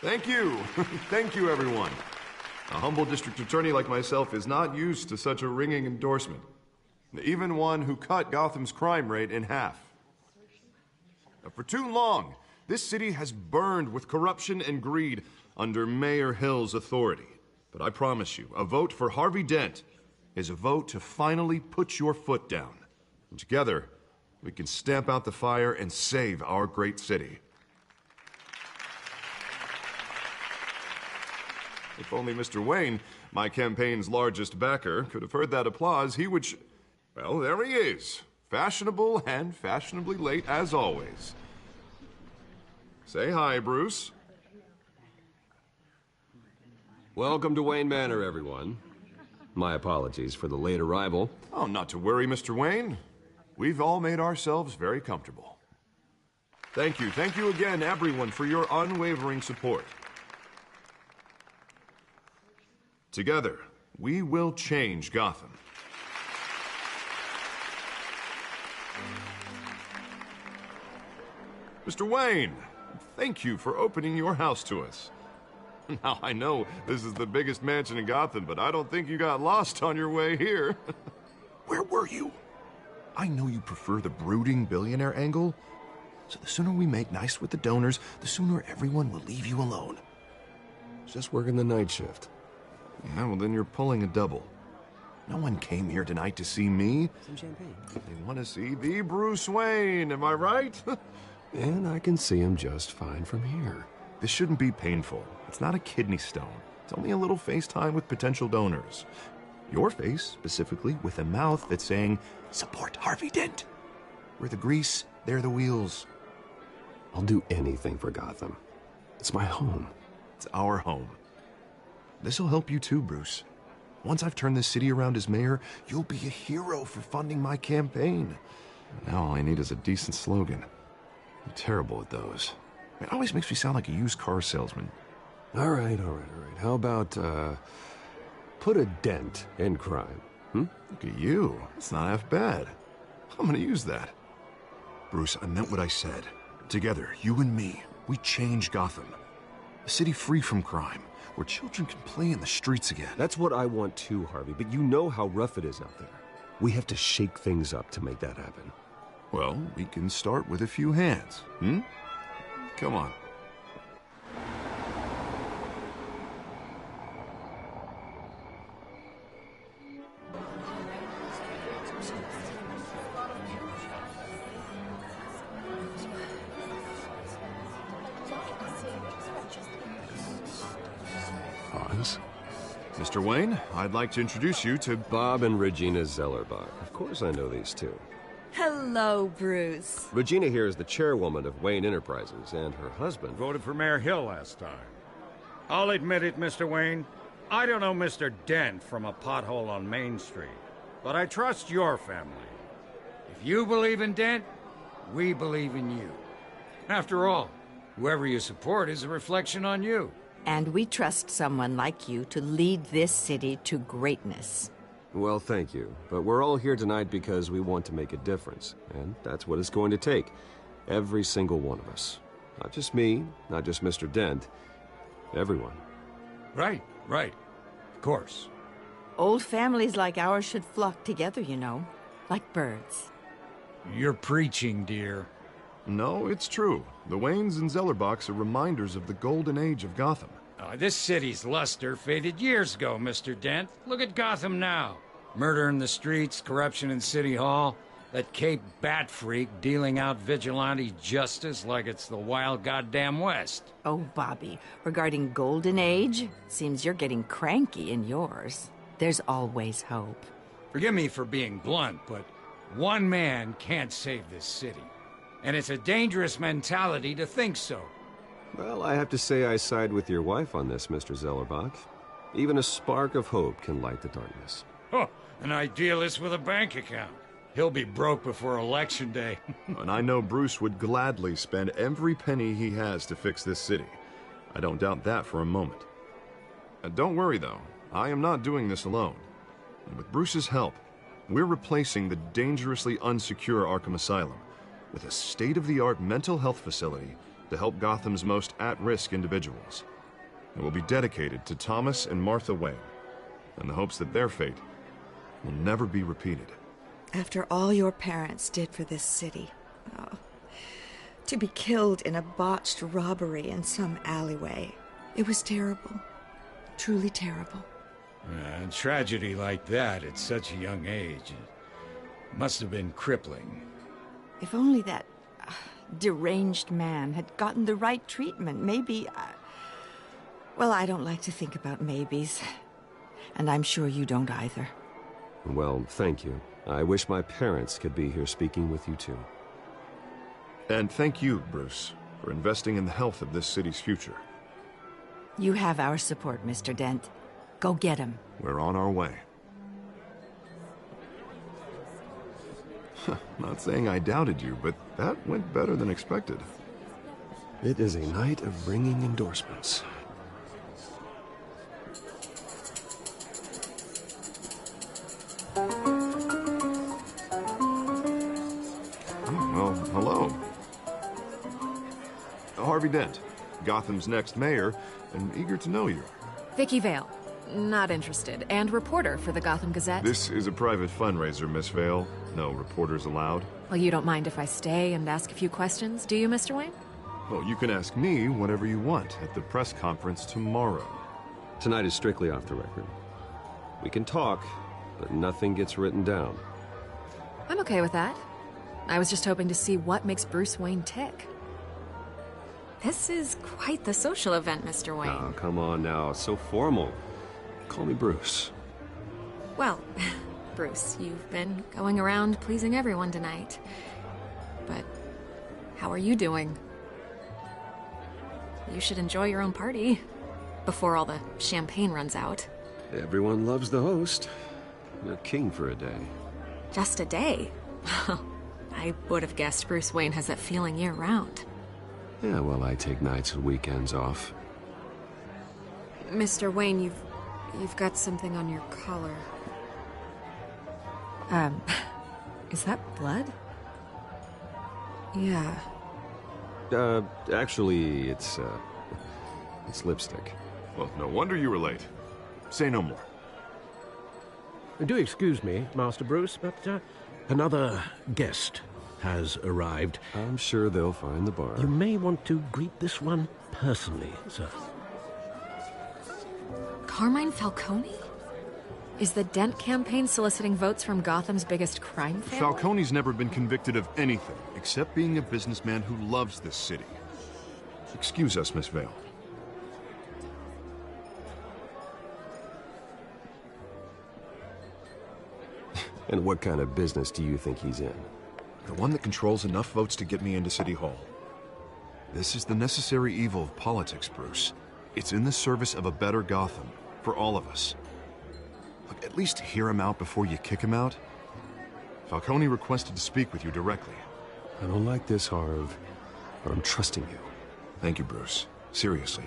Thank you. Thank you, everyone. A humble district attorney like myself is not used to such a ringing endorsement. Even one who cut Gotham's crime rate in half. For too long, this city has burned with corruption and greed under Mayor Hill's authority. But I promise you, a vote for Harvey Dent is a vote to finally put your foot down. And together, we can stamp out the fire and save our great city. If only Mr. Wayne, my campaign's largest backer, could have heard that applause, he would well, there he is. Fashionable and fashionably late as always. Say hi, Bruce. Welcome to Wayne Manor, everyone. My apologies for the late arrival. Oh, not to worry, Mr. Wayne. We've all made ourselves very comfortable. Thank you again, everyone, for your unwavering support. Together, we will change Gotham. Mr. Wayne, thank you for opening your house to us. Now, I know this is the biggest mansion in Gotham, but I don't think you got lost on your way here. Where were you? I know you prefer the brooding billionaire angle, so the sooner we make nice with the donors, the sooner everyone will leave you alone. Just working the night shift. Yeah, well, then you're pulling a double. No one came here tonight to see me. Some champagne. They want to see the Bruce Wayne, am I right? And I can see him just fine from here. This shouldn't be painful. It's not a kidney stone. It's only a little FaceTime with potential donors. Your face, specifically, with a mouth that's saying, support Harvey Dent. We're the grease, they're the wheels. I'll do anything for Gotham. It's my home. It's our home. This'll help you too, Bruce. Once I've turned this city around as mayor, you'll be a hero for funding my campaign. Now all I need is a decent slogan. I'm terrible at those. It always makes me sound like a used car salesman. All right. How about, put a dent in crime, Look at you. It's not half bad. I'm gonna use that. Bruce, I meant what I said. Together, you and me, we change Gotham. A city free from crime, where children can play in the streets again. That's what I want too, Harvey, but you know how rough it is out there. We have to shake things up to make that happen. Well, we can start with a few hands, Come on. Pause. Mr. Wayne, I'd like to introduce you to Bob and Regina Zellerbach. Of course I know these two. Hello, Bruce. Regina here is the chairwoman of Wayne Enterprises, and her husband... Voted for Mayor Hill last time. I'll admit it, Mr. Wayne. I don't know Mr. Dent from a pothole on Main Street, but I trust your family. If you believe in Dent, we believe in you. After all, whoever you support is a reflection on you. And we trust someone like you to lead this city to greatness. Well, thank you. But we're all here tonight because we want to make a difference. And that's what it's going to take. Every single one of us. Not just me, not just Mr. Dent. Everyone. Right. Of course. Old families like ours should flock together, you know, like birds. You're preaching, dear. No, it's true. The Waynes and Zellerbachs are reminders of the golden age of Gotham. This city's luster faded years ago, Mr. Dent. Look at Gotham now. Murder in the streets, corruption in City Hall, that Cape Bat freak dealing out vigilante justice like it's the wild goddamn West. Oh, Bobby, regarding Golden Age, seems you're getting cranky in yours. There's always hope. Forgive me for being blunt, but one man can't save this city. And it's a dangerous mentality to think so. Well, I have to say I side with your wife on this, Mr. Zellerbach. Even a spark of hope can light the darkness. Oh, an idealist with a bank account. He'll be broke before Election Day. And I know Bruce would gladly spend every penny he has to fix this city. I don't doubt that for a moment. Don't worry, though. I am not doing this alone. And with Bruce's help, we're replacing the dangerously unsecure Arkham Asylum with a state-of-the-art mental health facility to help Gotham's most at-risk individuals. It will be dedicated to Thomas and Martha Wayne, in the hopes that their fate will never be repeated. After all your parents did for this city, oh, to be killed in a botched robbery in some alleyway, it was terrible. Truly terrible. A tragedy like that at such a young age must have been crippling. If only that deranged man had gotten the right treatment, maybe... Well, I don't like to think about maybes. And I'm sure you don't either. Well, thank you. I wish my parents could be here speaking with you too. And thank you, Bruce, for investing in the health of this city's future. You have our support, Mr. Dent. Go get him. We're on our way. Not saying I doubted you, but that went better than expected. It is a night of ringing endorsements. Well, hello. Harvey Dent, Gotham's next mayor, and eager to know you. Vicky Vale. Not interested. And reporter for the Gotham Gazette. This is a private fundraiser, Miss Vale. No reporters allowed. Well, you don't mind if I stay and ask a few questions, do you, Mr. Wayne? Well, you can ask me whatever you want at the press conference tomorrow. Tonight is strictly off the record. We can talk, but nothing gets written down. I'm okay with that. I was just hoping to see what makes Bruce Wayne tick. This is quite the social event, Mr. Wayne. Oh, come on now. So formal. Call me Bruce. Well, Bruce, you've been going around pleasing everyone tonight. But how are you doing? You should enjoy your own party before all the champagne runs out. Everyone loves the host. You're king for a day. Just a day? I would have guessed Bruce Wayne has that feeling year-round. Yeah, well, I take nights and weekends off. Mr. Wayne, you've got something on your collar. Is that blood? Yeah. Actually, it's lipstick. Well, no wonder you were late. Say no more. Do excuse me, Master Bruce, but another guest has arrived. I'm sure they'll find the bar. You may want to greet this one personally, sir. Carmine Falcone? Is the Dent campaign soliciting votes from Gotham's biggest crime family? Falcone's never been convicted of anything except being a businessman who loves this city. Excuse us, Miss Vale. And what kind of business do you think he's in? The one that controls enough votes to get me into City Hall. This is the necessary evil of politics, Bruce. It's in the service of a better Gotham, for all of us. Look, at least hear him out before you kick him out. Falcone requested to speak with you directly. I don't like this, Harv, but I'm trusting you. Thank you, Bruce. Seriously.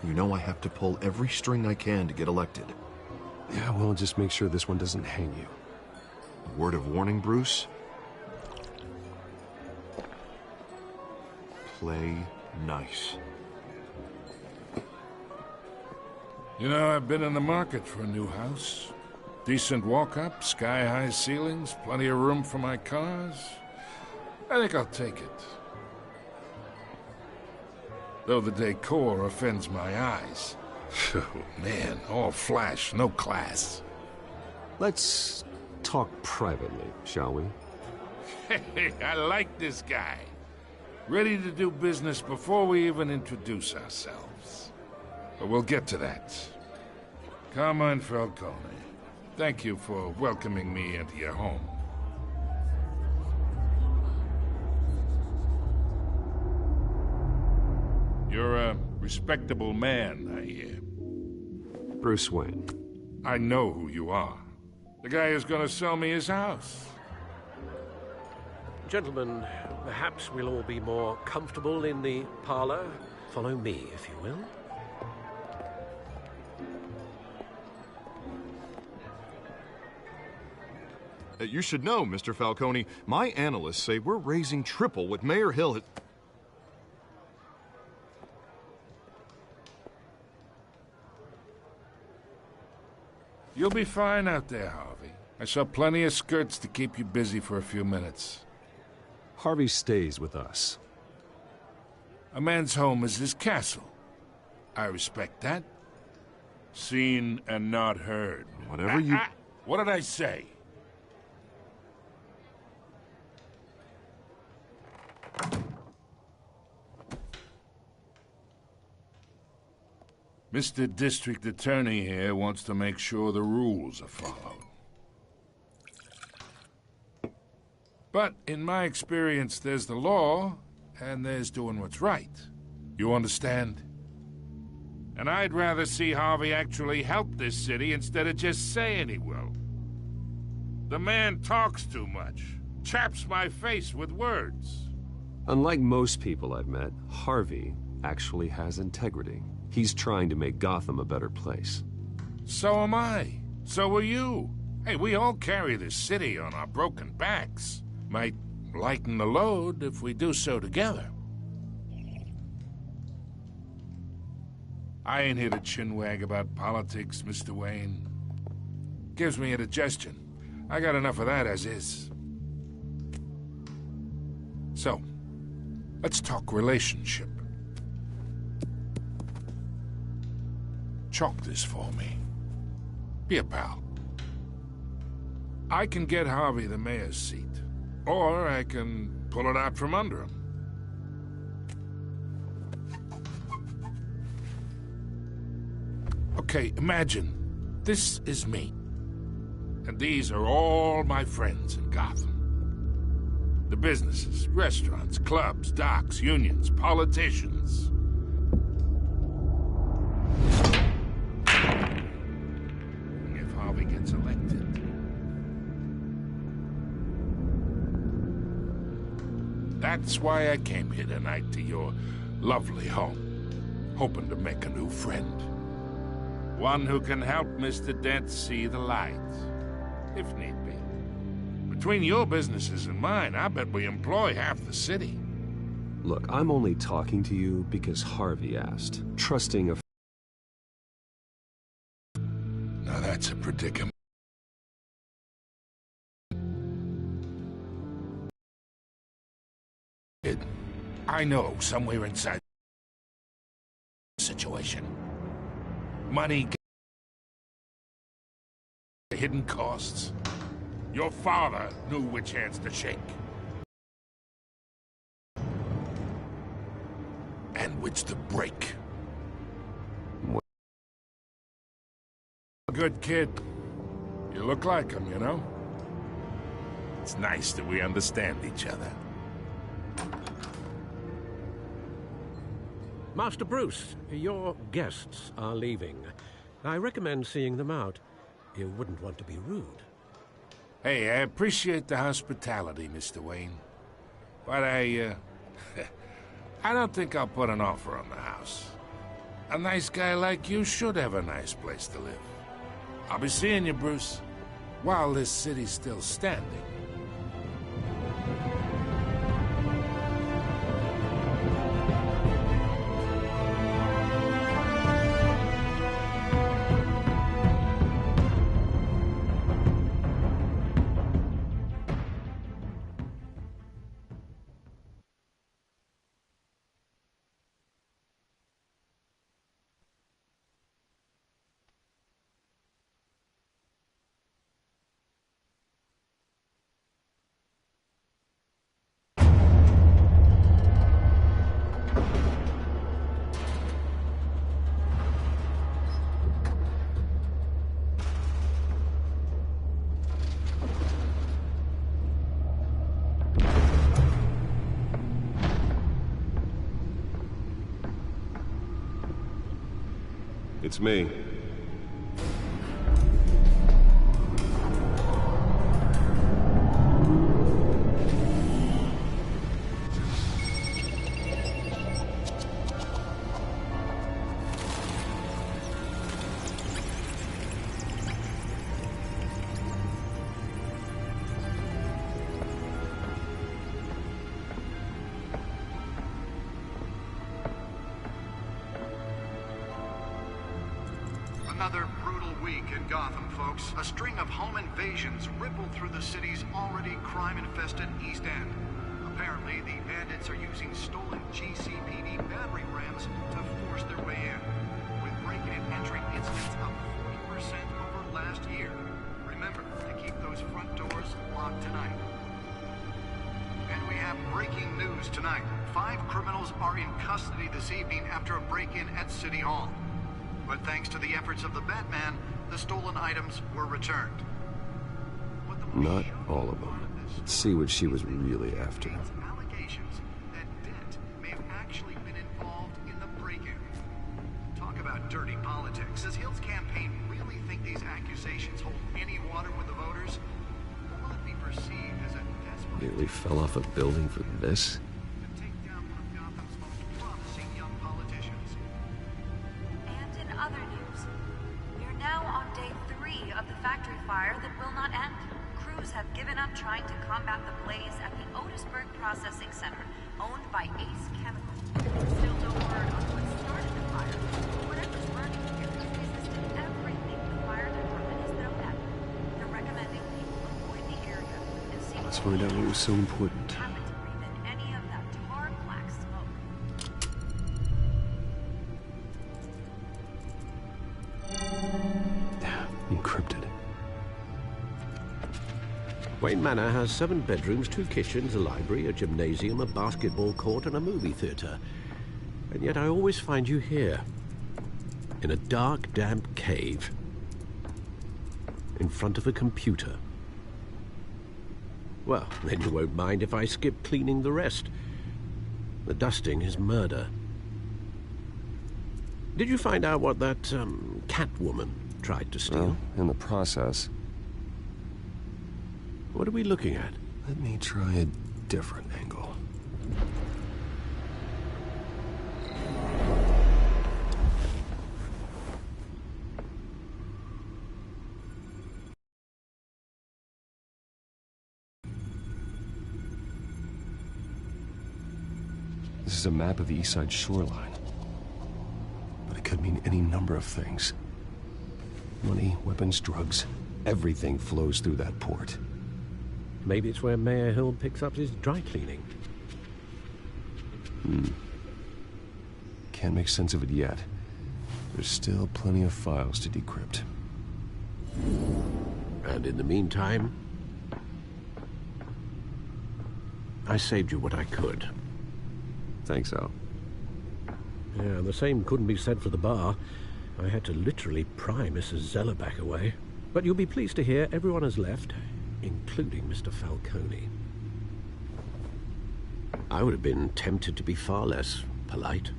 You know I have to pull every string I can to get elected. Yeah, well, just make sure this one doesn't hang you. A word of warning, Bruce? Play nice. You know, I've been in the market for a new house. Decent walk-up, sky-high ceilings, plenty of room for my cars. I think I'll take it. Though the decor offends my eyes. Oh, man, all flash, no class. Let's talk privately, shall we? Hey, I like this guy. Ready to do business before we even introduce ourselves. But we'll get to that. Carmine Falcone, thank you for welcoming me into your home. You're a respectable man, I hear. Bruce Wayne. I know who you are. The guy who's gonna sell me his house. Gentlemen, perhaps we'll all be more comfortable in the parlor. Follow me, if you will. You should know, Mr. Falcone, my analysts say we're raising triple what Mayor Hill had... You'll be fine out there, Harvey. I saw plenty of skirts to keep you busy for a few minutes. Harvey stays with us. A man's home is his castle. I respect that. Seen and not heard. Whatever you... What did I say? Mr. District Attorney here wants to make sure the rules are followed. But in my experience, there's the law, and there's doing what's right. You understand? And I'd rather see Harvey actually help this city instead of just saying he will. The man talks too much, chaps my face with words. Unlike most people I've met, Harvey actually has integrity. He's trying to make Gotham a better place. So am I. So are you. Hey, we all carry this city on our broken backs. Might lighten the load if we do so together. I ain't here to chinwag about politics, Mr. Wayne. Gives me indigestion. I got enough of that as is. So, let's talk relationship. Chalk this for me. Be a pal. I can get Harvey the mayor's seat, or I can pull it out from under him. Okay, imagine this is me, and these are all my friends in Gotham. The businesses, restaurants, clubs, docks, unions, politicians. If Harvey gets elected, that's why I came here tonight to your lovely home, hoping to make a new friend. One who can help Mr. Dent see the light, if need be. Between your businesses and mine, I bet we employ half the city. Look, I'm only talking to you because Harvey asked, trusting a... Now that's a predicament. I know somewhere inside the situation. Money, hidden costs. Your father knew which hands to shake. And which to break. Good kid. You look like him, you know? It's nice that we understand each other. Master Bruce, your guests are leaving. I recommend seeing them out. You wouldn't want to be rude. Hey, I appreciate the hospitality, Mr. Wayne. But I don't think I'll put an offer on the house. A nice guy like you should have a nice place to live. I'll be seeing you, Bruce, while this city's still standing. It's me. Another brutal week in Gotham, folks. A string of home invasions rippled through the city's already crime-infested East End. Apparently, the bandits are using stolen GCPD battering rams to force their way in, with break-in and entry incidents up 40% over last year. Remember to keep those front doors locked tonight. And we have breaking news tonight. 5 criminals are in custody this evening after a break-in at City Hall. But thanks to the efforts of the Batman, the stolen items were returned. Not all of them. Let's see what she was really after. Allegations that Dent may have actually been involved in the break-in. Talk about dirty politics. Does Hill's campaign really think these accusations hold any water with the voters? Or will it be perceived as a desperate... Nearly fell off a building for this? ...to take down one of Gotham's most promising young politicians? And in other news, we are now on day 3 of the factory fire that will not end. Crews have given up trying to combat the blaze at the Otisburg Processing Center, owned by Ace Chemical. Still no word on what started the fire. Whatever's burning here has resisted everything the fire department has thrown at it. They're recommending people avoid the area and see Let's find out what was so important. happen to breathe in any of that tar black smoke. Encrypted. Wayne Manor has 7 bedrooms, 2 kitchens, a library, a gymnasium, a basketball court, and a movie theater. And yet I always find you here, in a dark, damp cave, in front of a computer. Well, then you won't mind if I skip cleaning the rest. The dusting is murder. Did you find out what that, Catwoman tried to steal? Well, in the process. What are we looking at? Let me try a different angle. This is a map of the East Side shoreline. But it could mean any number of things. Money, weapons, drugs, everything flows through that port. Maybe it's where Mayor Hill picks up his dry cleaning. Can't make sense of it yet. There's still plenty of files to decrypt. And in the meantime, I saved you what I could. Thanks, Al. Yeah, the same couldn't be said for the bar. I had to literally pry Mrs. Zellerback away. But you'll be pleased to hear everyone has left, including Mr. Falcone. I would have been tempted to be far less polite.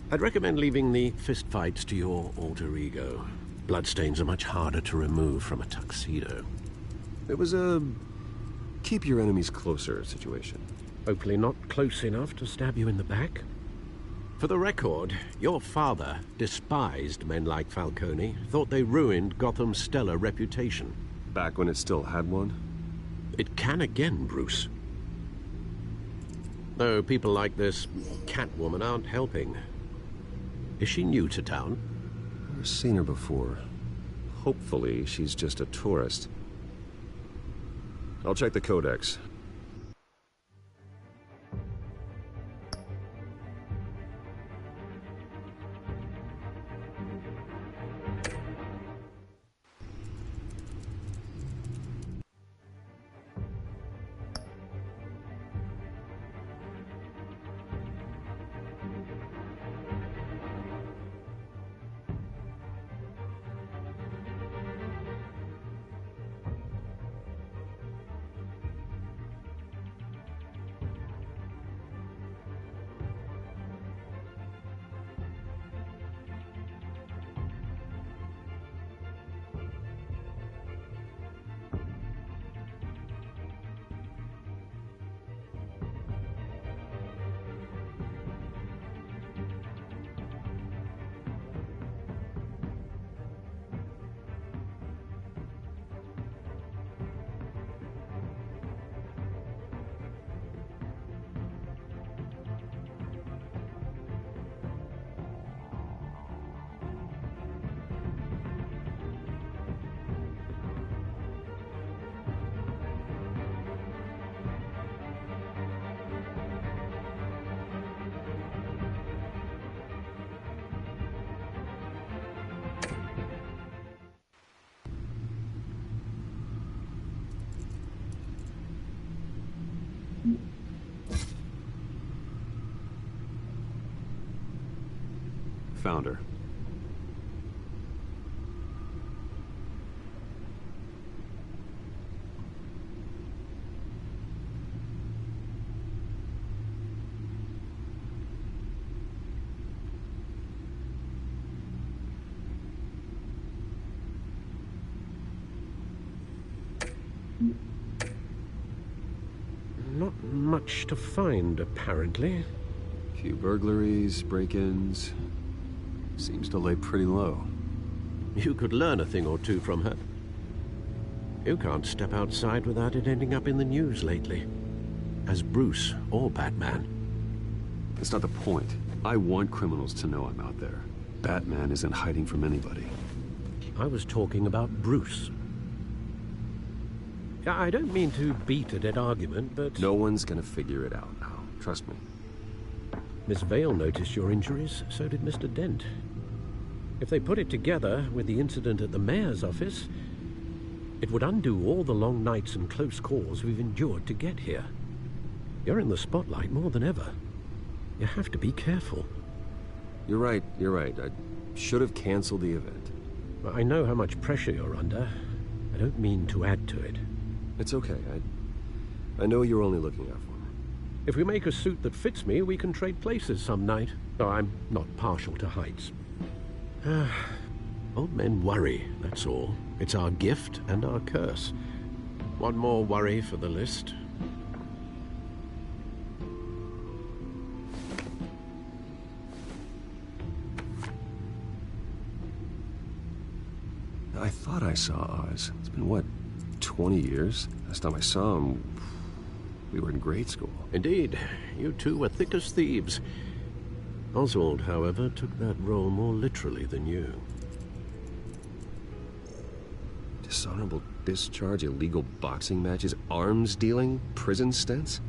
I'd recommend leaving the fistfights to your alter ego. Bloodstains are much harder to remove from a tuxedo. It was a keep your enemies closer situation. Hopefully not close enough to stab you in the back. For the record, your father despised men like Falcone, thought they ruined Gotham's stellar reputation. Back when it still had one? It can again, Bruce. Though people like this Catwoman aren't helping. Is she new to town? I've seen her before. Hopefully she's just a tourist. I'll check the codex. Found her. Not much to find, apparently. Few burglaries, break-ins. Seems to lay pretty low. You could learn a thing or two from her. You can't step outside without it ending up in the news lately. As Bruce or Batman. That's not the point. I want criminals to know I'm out there. Batman isn't hiding from anybody. I was talking about Bruce. I don't mean to beat a dead argument, but... No one's gonna figure it out now. Trust me. Miss Vale noticed your injuries, so did Mr. Dent. If they put it together with the incident at the mayor's office, it would undo all the long nights and close calls we've endured to get here. You're in the spotlight more than ever. You have to be careful. You're right. I should have canceled the event. I know how much pressure you're under. I don't mean to add to it. It's okay. I know you're only looking out for me. If we make a suit that fits me, we can trade places some night. Though I'm not partial to heights. Old men worry, that's all. It's our gift and our curse. One more worry for the list. I thought I saw Oz. It's been, what, 20 years? Last time I saw him, we were in grade school. Indeed. You two were thick as thieves. Oswald, however, took that role more literally than you. Dishonorable discharge, illegal boxing matches, arms dealing, prison stints?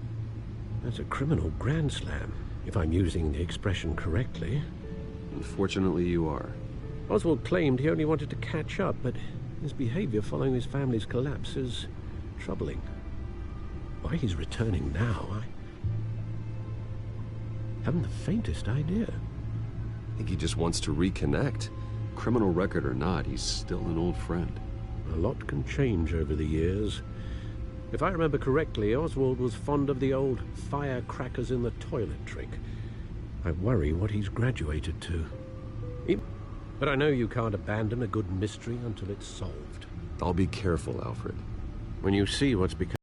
That's a criminal grand slam, if I'm using the expression correctly. Unfortunately, you are. Oswald claimed he only wanted to catch up, but his behavior following his family's collapse is troubling. Why he's returning now, I haven't the faintest idea. I think he just wants to reconnect. Criminal record or not, he's still an old friend. A lot can change over the years. If I remember correctly, Oswald was fond of the old firecrackers in the toilet trick. I worry what he's graduated to. But I know you can't abandon a good mystery until it's solved. I'll be careful, Alfred. When you see what's become...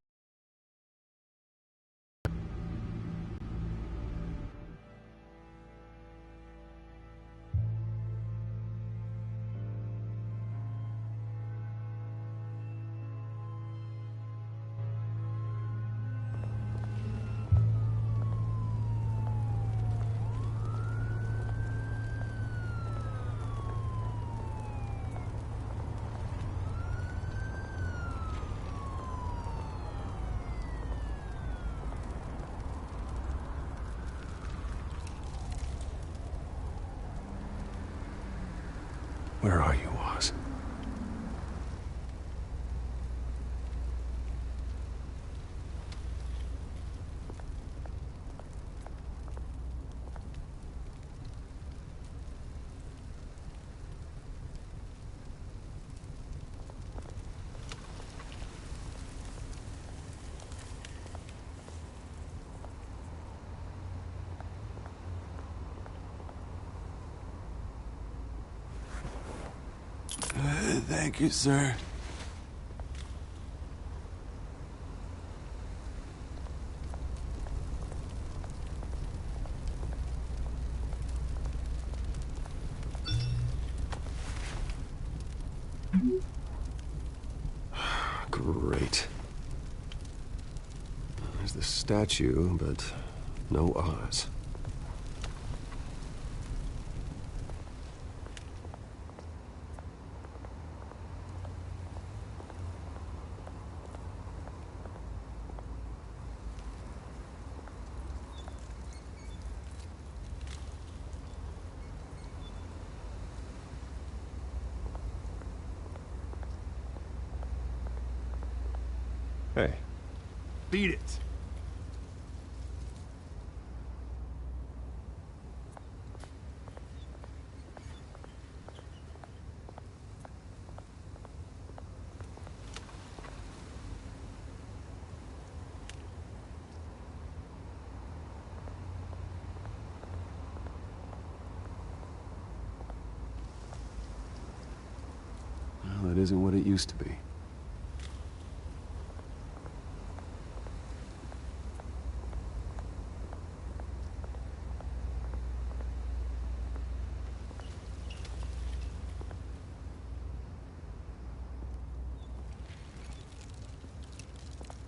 Where are you, Oz? Thank you, sir. Great. There's the statue, but no Oz. Hey. Beat it. isn't what it used to be.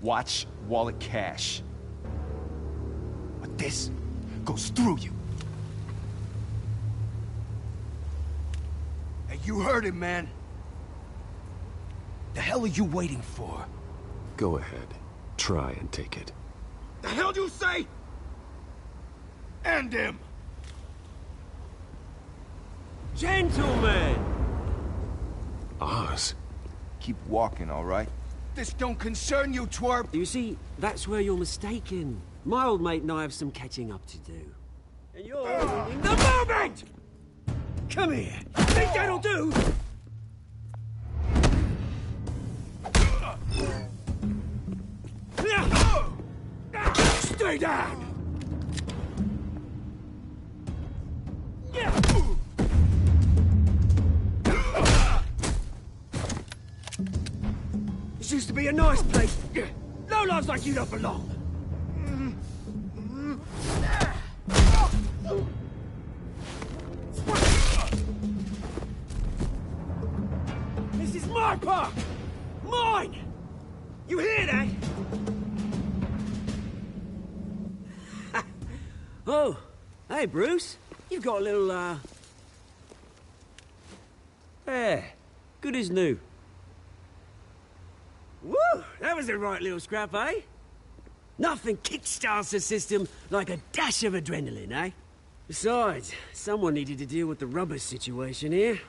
Watch wallet cash. But this goes through you. Hey, you heard him, man. The hell are you waiting for? Go ahead. Try and take it. The hell do you say? End him! Gentlemen! Oz. Keep walking, all right? This don't concern you, twerp! You see, that's where you're mistaken. My old mate and I have some catching up to do. And you're ruining the moment! Come here! Think that'll do? Stay down! This used to be a nice place. No lives like you don't belong. This is my park! Mine! You hear that? Oh, hey, Bruce. You've got a little, Yeah, good as new. Woo! That was a right little scrap, eh? Nothing kickstarts the system like a dash of adrenaline, eh? Besides, someone needed to deal with the rubber situation here.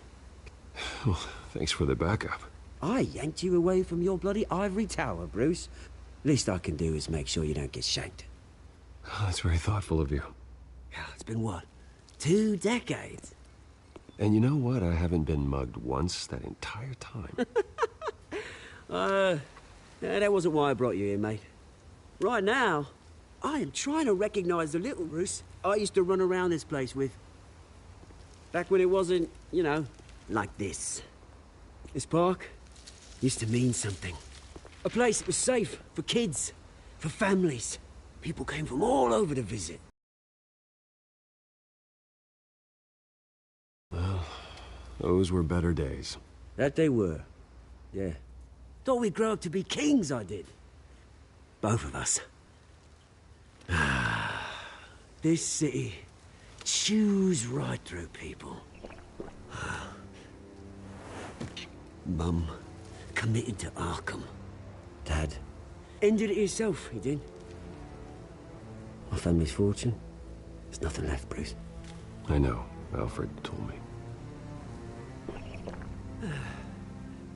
Well, thanks for the backup. I yanked you away from your bloody ivory tower, Bruce. Least I can do is make sure you don't get shanked. Oh, that's very thoughtful of you. Yeah, it's been what? 2 decades? And you know what? I haven't been mugged once that entire time. That wasn't why I brought you here, mate. Right now, I am trying to recognize the little Bruce I used to run around this place with. Back when it wasn't, you know, like this. This park used to mean something. A place that was safe for kids, for families. People came from all over to visit. Well, those were better days. That they were. Yeah. Thought we'd grow up to be kings, I did. Both of us. This city chews right through people. Mum committed to Arkham. Dad ended it himself, he did. My family's fortune. There's nothing left, Bruce. I know. Alfred told me.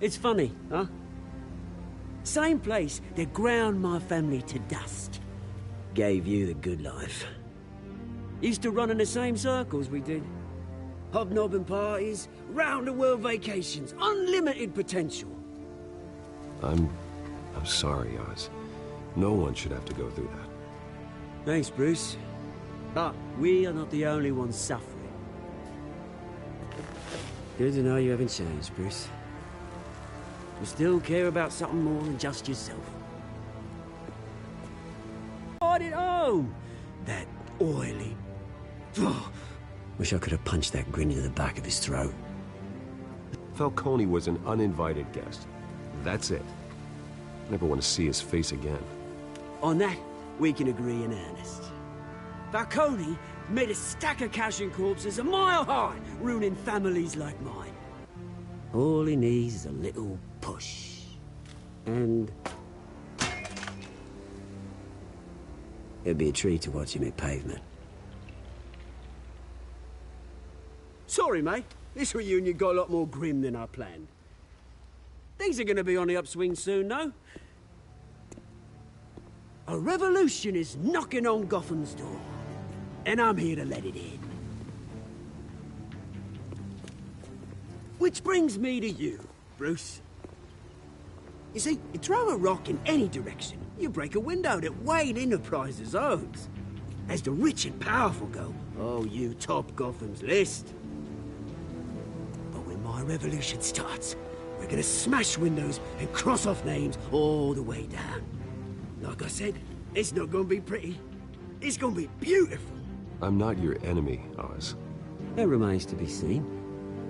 It's funny, huh? Same place that ground my family to dust. Gave you the good life. Used to run in the same circles we did. Hobnobbing parties, round-the-world vacations, unlimited potential. I'm sorry, Oz. No one should have to go through that. Thanks, Bruce. But we are not the only ones suffering. Good to know you haven't changed, Bruce. You still care about something more than just yourself. Right at home! That oily... Wish I could have punched that grin into the back of his throat. Falcone was an uninvited guest. That's it. Never want to see his face again. On that, we can agree in earnest. Falcone made a stack of cash and corpses a mile high, ruining families like mine. All he needs is a little push. And... it'd be a treat to watch him hit pavement. Sorry, mate. This reunion got a lot more grim than I planned. Things are gonna be on the upswing soon, though. A revolution is knocking on Gotham's door. And I'm here to let it in. Which brings me to you, Bruce. You see, you throw a rock in any direction, you break a window that Wayne Enterprises owns. As the rich and powerful go, oh, you top Gotham's list. But when my revolution starts, We're gonna smash windows and cross off names all the way down. Like I said, it's not gonna be pretty. It's gonna be beautiful. I'm not your enemy, Oz. That remains to be seen,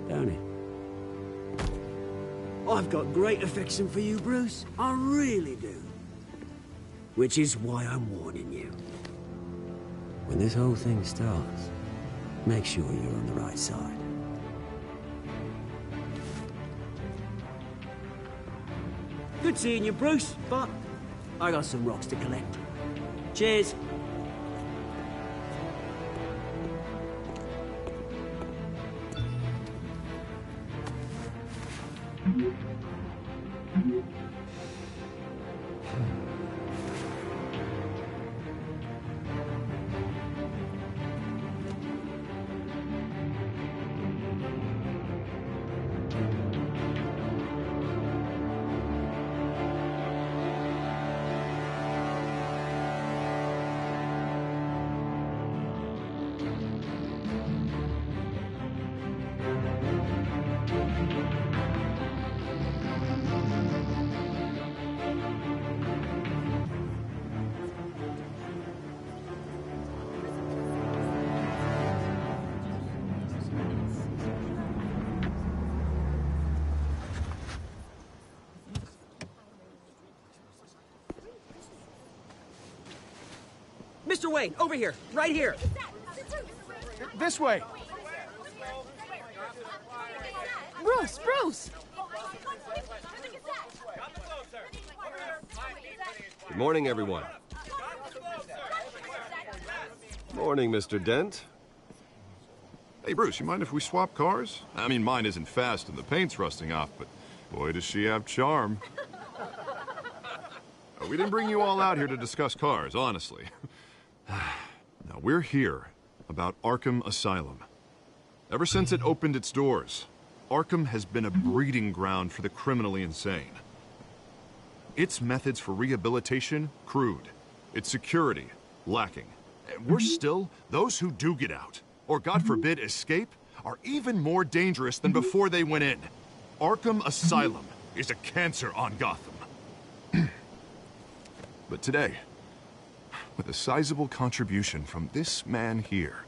don't it? I've got great affection for you, Bruce. I really do. Which is why I'm warning you. When this whole thing starts, make sure you're on the right side. Good seeing you, Bruce, but I got some rocks to collect. Cheers. Mr. Wayne, over here, right here. This way. Bruce! Good morning, everyone. Morning, Mr. Dent. Hey, Bruce, you mind if we swap cars? I mean, mine isn't fast and the paint's rusting off, but boy, does she have charm. We didn't bring you all out here to discuss cars, honestly. Now, we're here about Arkham Asylum. Ever since it opened its doors, Arkham has been a breeding ground for the criminally insane. Its methods for rehabilitation, crude. Its security, lacking. And worse still, those who do get out, or God forbid escape, are even more dangerous than before they went in. Arkham Asylum is a cancer on Gotham. But today, with a sizable contribution from this man here,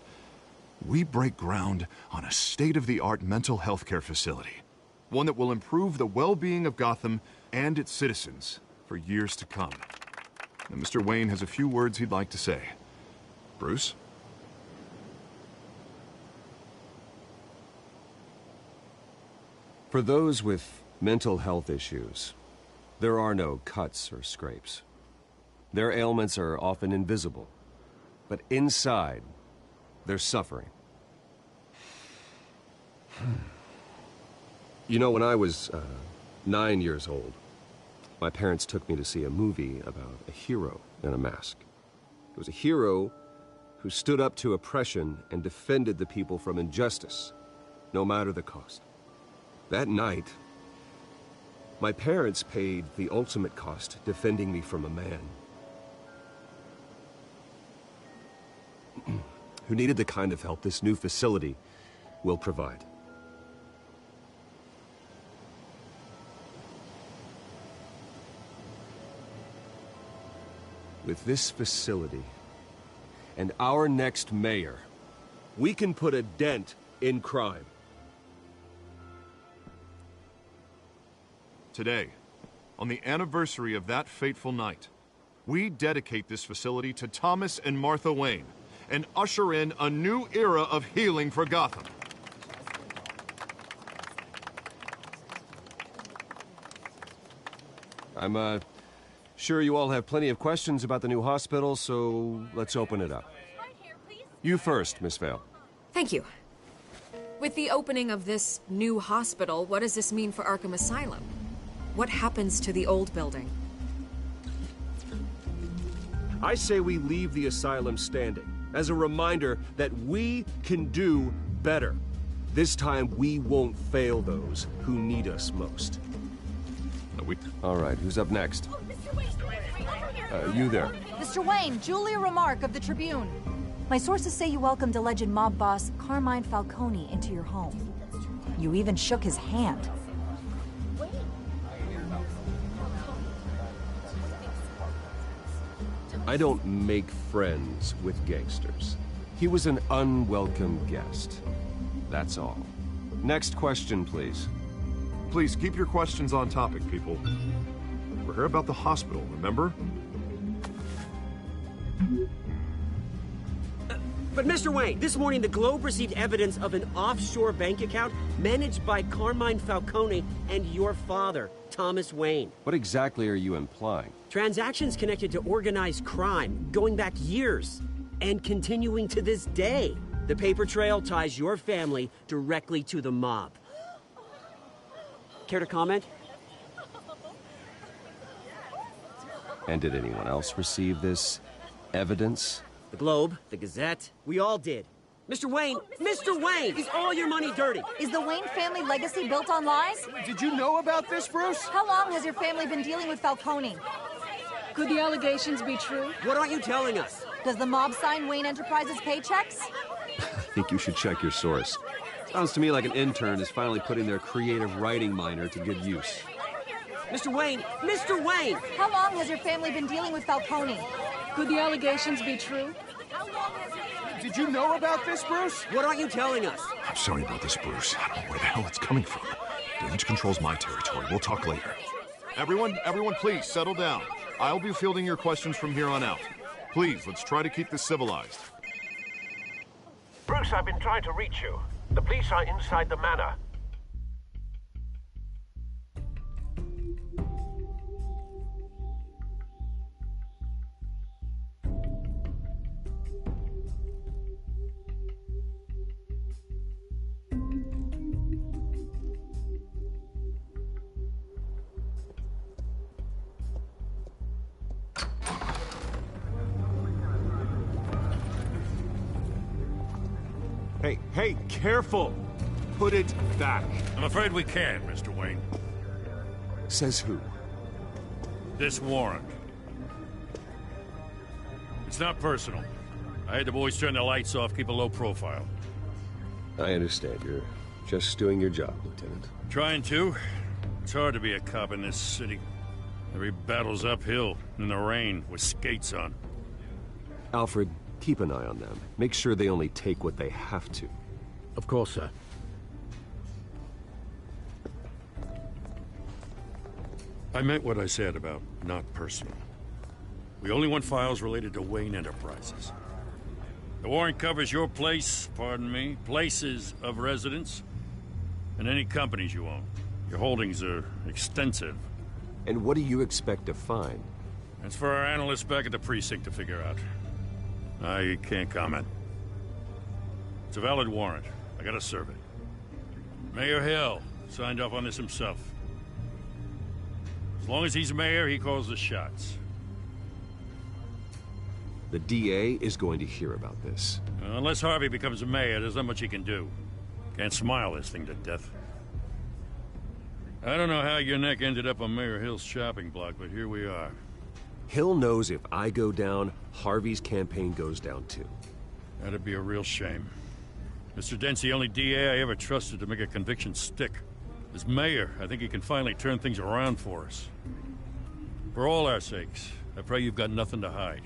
we break ground on a state-of-the-art mental health care facility. One that will improve the well-being of Gotham and its citizens for years to come. And Mr. Wayne has a few words he'd like to say. Bruce? For those with mental health issues, there are no cuts or scrapes. Their ailments are often invisible, but inside, they're suffering. You know, when I was 9 years old, my parents took me to see a movie about a hero in a mask. It was a hero who stood up to oppression and defended the people from injustice, no matter the cost. That night, my parents paid the ultimate cost defending me from a man who needed the kind of help this new facility will provide. With this facility and our next mayor, we can put a dent in crime. Today, on the anniversary of that fateful night, we dedicate this facility to Thomas and Martha Wayne and usher in a new era of healing for Gotham. I'm sure you all have plenty of questions about the new hospital, so let's open it up. You first, Miss Vale. Thank you. With the opening of this new hospital, what does this mean for Arkham Asylum? What happens to the old building? I say we leave the asylum standing as a reminder that we can do better. This time, we won't fail those who need us most. All right, who's up next? You there. Mr. Wayne, Julia Remark of the Tribune. My sources say you welcomed alleged mob boss Carmine Falcone into your home. You even shook his hand. I don't make friends with gangsters. He was an unwelcome guest. That's all. Next question, please. Please, keep your questions on topic, people. We're here about the hospital, remember? But Mr. Wayne, this morning the Globe received evidence of an offshore bank account managed by Carmine Falcone and your father, Thomas Wayne. What exactly are you implying? Transactions connected to organized crime, going back years, and continuing to this day. The paper trail ties your family directly to the mob. Care to comment? And did anyone else receive this evidence? The Globe, the Gazette, we all did. Mr. Wayne, is all your money dirty? Is the Wayne family legacy built on lies? Did you know about this, Bruce? How long has your family been dealing with Falcone? Could the allegations be true? What aren't you telling us? Does the mob sign Wayne Enterprises paychecks? I think you should check your source. Sounds to me like an intern is finally putting their creative writing minor to good use. Mr. Wayne! How long has your family been dealing with Falcone? Could the allegations be true? Did you know about this, Bruce? What aren't you telling us? I'm sorry about this, Bruce. I don't know where the hell it's coming from. Damage control's my territory. We'll talk later. Everyone, please, settle down. I'll be fielding your questions from here on out. Please, let's try to keep this civilized. Bruce, I've been trying to reach you. The police are inside the manor. Hey, careful! Put it back. I'm afraid we can't, Mr. Wayne. Says who? This warrant. It's not personal. I had the boys turn the lights off, keep a low profile. I understand. You're just doing your job, Lieutenant. Trying to. It's hard to be a cop in this city. Every battle's uphill, in the rain, with skates on. Alfred, keep an eye on them. Make sure they only take what they have to. Of course, sir. I meant what I said about not personal. We only want files related to Wayne Enterprises. The warrant covers your place, pardon me, places of residence, and any companies you own. Your holdings are extensive. And what do you expect to find? That's for our analysts back at the precinct to figure out. I can't comment. It's a valid warrant. I gotta serve it. Mayor Hill signed off on this himself. As long as he's mayor, he calls the shots. The DA is going to hear about this. Unless Harvey becomes a mayor, there's not much he can do. Can't smile this thing to death. I don't know how your neck ended up on Mayor Hill's shopping block, but here we are. Hill knows if I go down, Harvey's campaign goes down too. That'd be a real shame. Mr. Dent's the only DA I ever trusted to make a conviction stick. As mayor, I think he can finally turn things around for us. For all our sakes, I pray you've got nothing to hide.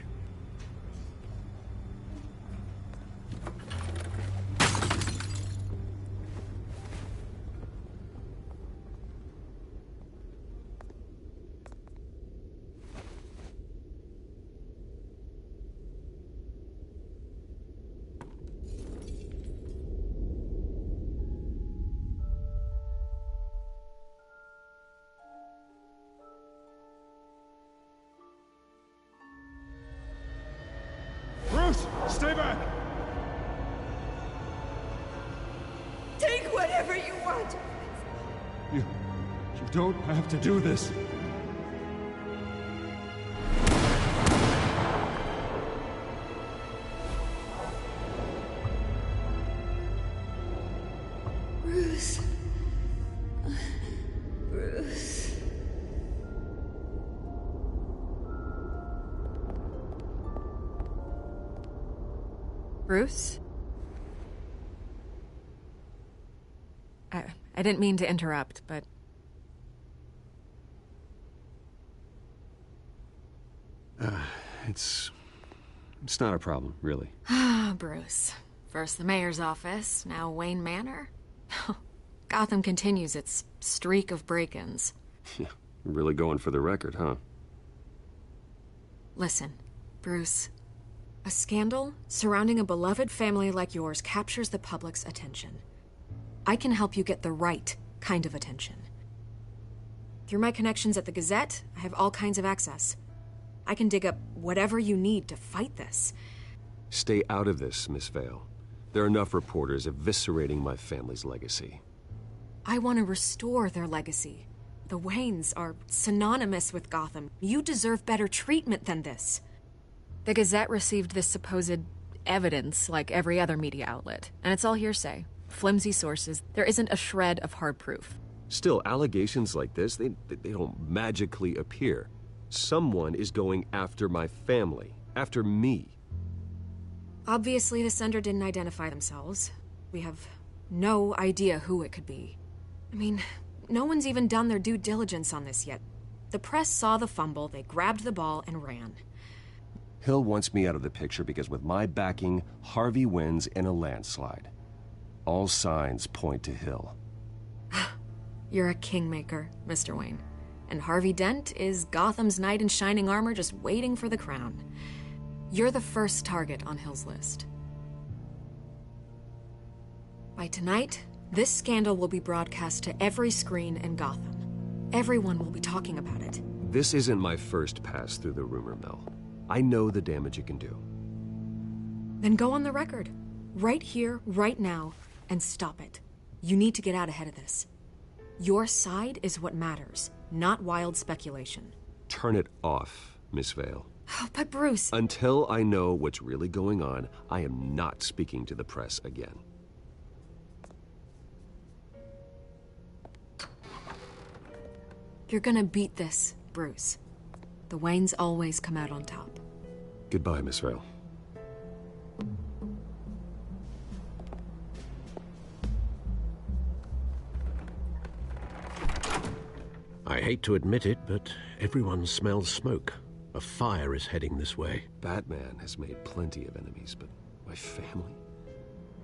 Stay back! Take whatever you want. You don't have to do this. Bruce. Bruce. Bruce? I didn't mean to interrupt, but... It's It's not a problem, really. Ah, Bruce. First the mayor's office, now Wayne Manor. Gotham continues its streak of break-ins. Yeah, really going for the record, huh? Listen, Bruce. A scandal surrounding a beloved family like yours captures the public's attention. I can help you get the right kind of attention. Through my connections at the Gazette, I have all kinds of access. I can dig up whatever you need to fight this. Stay out of this, Miss Vale. There are enough reporters eviscerating my family's legacy. I want to restore their legacy. The Waynes are synonymous with Gotham. You deserve better treatment than this. The Gazette received this supposed evidence like every other media outlet, and it's all hearsay. Flimsy sources. There isn't a shred of hard proof. Still, allegations like this, they don't magically appear. Someone is going after my family, after me. Obviously, the sender didn't identify themselves. We have no idea who it could be. I mean, no one's even done their due diligence on this yet. The press saw the fumble, they grabbed the ball and ran. Hill wants me out of the picture because with my backing, Harvey wins in a landslide. All signs point to Hill. You're a kingmaker, Mr. Wayne. And Harvey Dent is Gotham's knight in shining armor just waiting for the crown. You're the first target on Hill's list. By tonight, this scandal will be broadcast to every screen in Gotham. Everyone will be talking about it. This isn't my first pass through the rumor mill. I know the damage it can do. Then go on the record. Right here, right now, and stop it. You need to get out ahead of this. Your side is what matters, not wild speculation. Turn it off, Miss Vale. Oh, but Bruce... Until I know what's really going on, I am not speaking to the press again. You're gonna beat this, Bruce. The Waynes always come out on top. Goodbye, Miss Vale. I hate to admit it, but everyone smells smoke. A fire is heading this way. Batman has made plenty of enemies, but my family?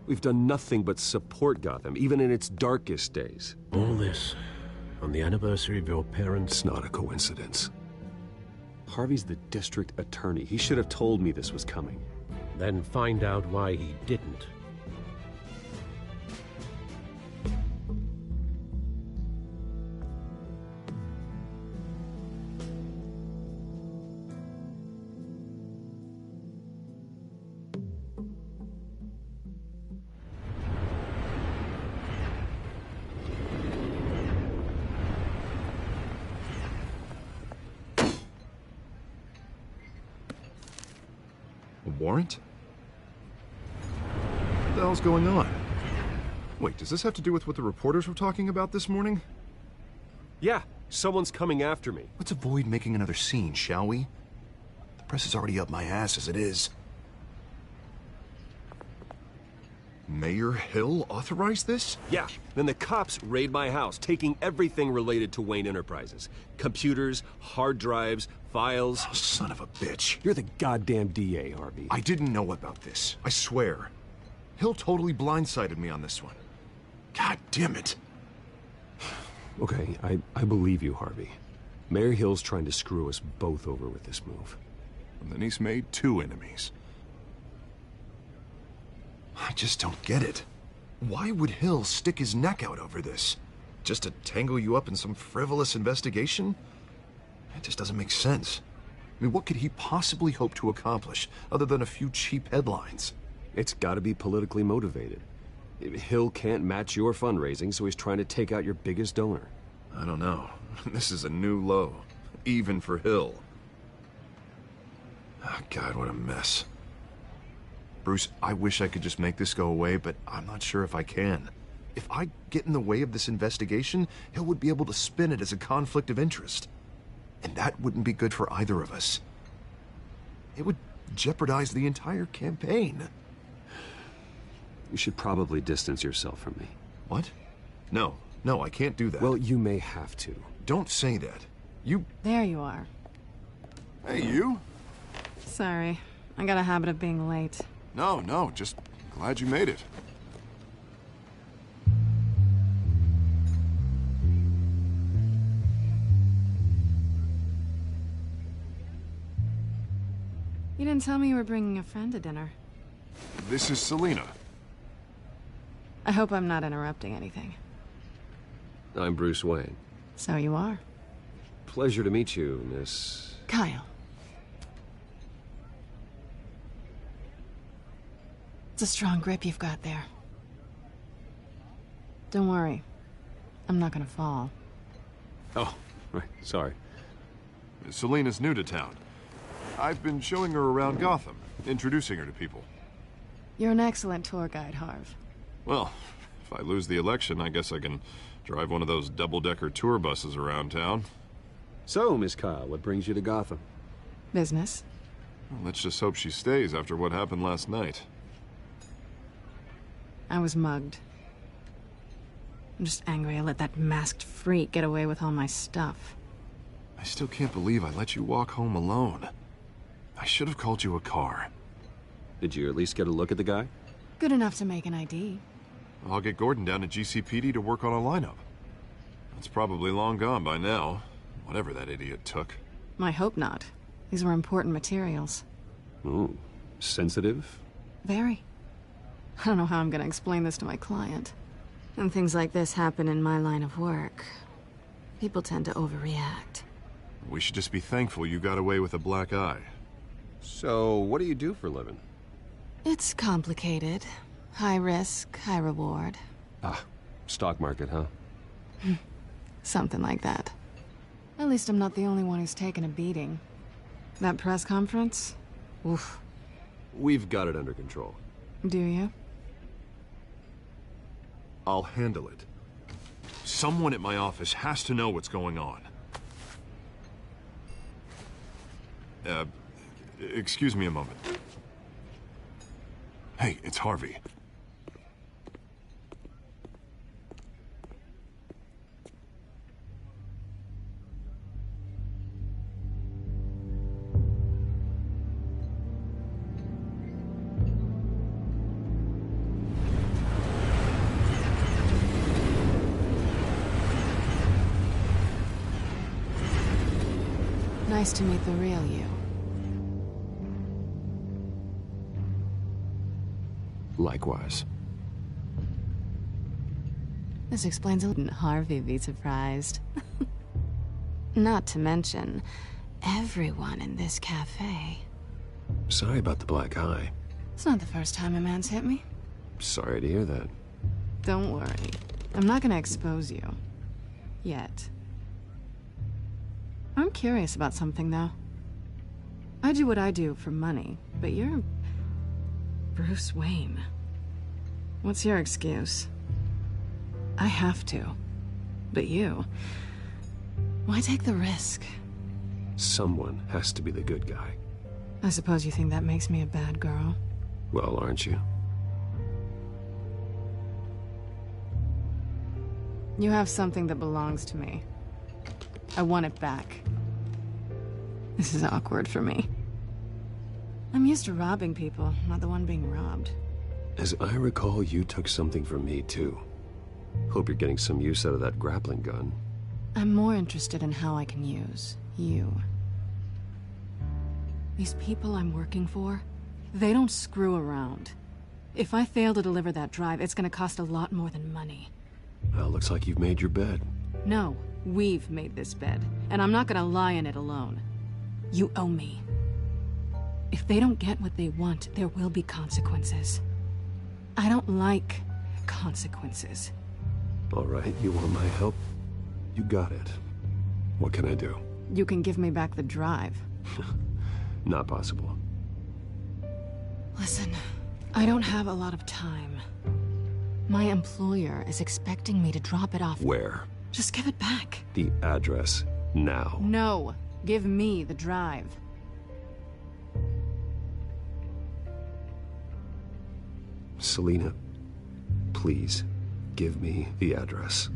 We've done nothing but support Gotham, even in its darkest days. All this on the anniversary of your parents'... It's not a coincidence. Harvey's the district attorney. He should have told me this was coming. Then find out why he didn't. Warrant? What the hell's going on? Wait, does this have to do with what the reporters were talking about this morning? Yeah, someone's coming after me. Let's avoid making another scene, shall we? The press is already up my ass as it is. Mayor Hill authorized this? Yeah, then the cops raid my house, taking everything related to Wayne Enterprises. Computers, hard drives, files. Oh, son of a bitch. You're the goddamn DA, Harvey. I didn't know about this. I swear. Hill totally blindsided me on this one. God damn it. Okay, I believe you, Harvey. Mayor Hill's trying to screw us both over with this move. And then he's made two enemies. I just don't get it. Why would Hill stick his neck out over this? Just to tangle you up in some frivolous investigation? It just doesn't make sense. I mean, what could he possibly hope to accomplish other than a few cheap headlines? It's gotta be politically motivated. Hill can't match your fundraising, so he's trying to take out your biggest donor. I don't know. This is a new low, even for Hill. Oh, God, what a mess. Bruce, I wish I could just make this go away, but I'm not sure if I can. If I get in the way of this investigation, Hill would be able to spin it as a conflict of interest. And that wouldn't be good for either of us. It would jeopardize the entire campaign. You should probably distance yourself from me. What? No, I can't do that. Well, you may have to. Don't say that. You... There you are. Hey, you? Sorry. I got a habit of being late. No, just glad you made it. You didn't tell me you were bringing a friend to dinner. This is Selina. I hope I'm not interrupting anything. I'm Bruce Wayne. So you are. Pleasure to meet you, Miss... Kyle. It's a strong grip you've got there. Don't worry. I'm not gonna fall. Oh, right, sorry. Selina's new to town. I've been showing her around Gotham, introducing her to people. You're an excellent tour guide, Harv. Well, if I lose the election, I guess I can drive one of those double-decker tour buses around town. So, Miss Kyle, what brings you to Gotham? Business. Well, let's just hope she stays after what happened last night. I was mugged. I'm just angry I let that masked freak get away with all my stuff. I still can't believe I let you walk home alone. I should have called you a car. Did you at least get a look at the guy? Good enough to make an ID. I'll get Gordon down to GCPD to work on a lineup. It's probably long gone by now, whatever that idiot took. I hope not. These were important materials. Ooh, sensitive? Very. I don't know how I'm gonna explain this to my client. And things like this happen in my line of work. People tend to overreact. We should just be thankful you got away with a black eye. So, what do you do for a living? It's complicated. High risk, high reward. Ah, stock market, huh? Something like that. At least I'm not the only one who's taken a beating. That press conference? Oof. We've got it under control. Do you? I'll handle it. Someone at my office has to know what's going on. Excuse me a moment. Hey, it's Harvey. Nice to meet the real you. Likewise. This explains a little. Harvey be surprised. Not to mention, everyone in this cafe. Sorry about the black eye. It's not the first time a man's hit me. Sorry to hear that. Don't worry. I'm not gonna expose you. Yet. I'm curious about something, though. I do what I do for money, but you're... Bruce Wayne. What's your excuse? I have to. But you... Why take the risk? Someone has to be the good guy. I suppose you think that makes me a bad girl? Well, aren't you? You have something that belongs to me. I want it back. This is awkward for me. I'm used to robbing people, not the one being robbed. As I recall, you took something from me, too. Hope you're getting some use out of that grappling gun. I'm more interested in how I can use you. These people I'm working for, they don't screw around. If I fail to deliver that drive, it's gonna cost a lot more than money. Well, looks like you've made your bed. No, we've made this bed, and I'm not gonna lie in it alone. You owe me. If they don't get what they want, there will be consequences. I don't like consequences. All right, you want my help? You got it. What can I do? You can give me back the drive. Not possible. Listen, I don't have a lot of time. My employer is expecting me to drop it off. Where? Just give it back. The address, now. No, give me the drive. Selina, please, give me the address.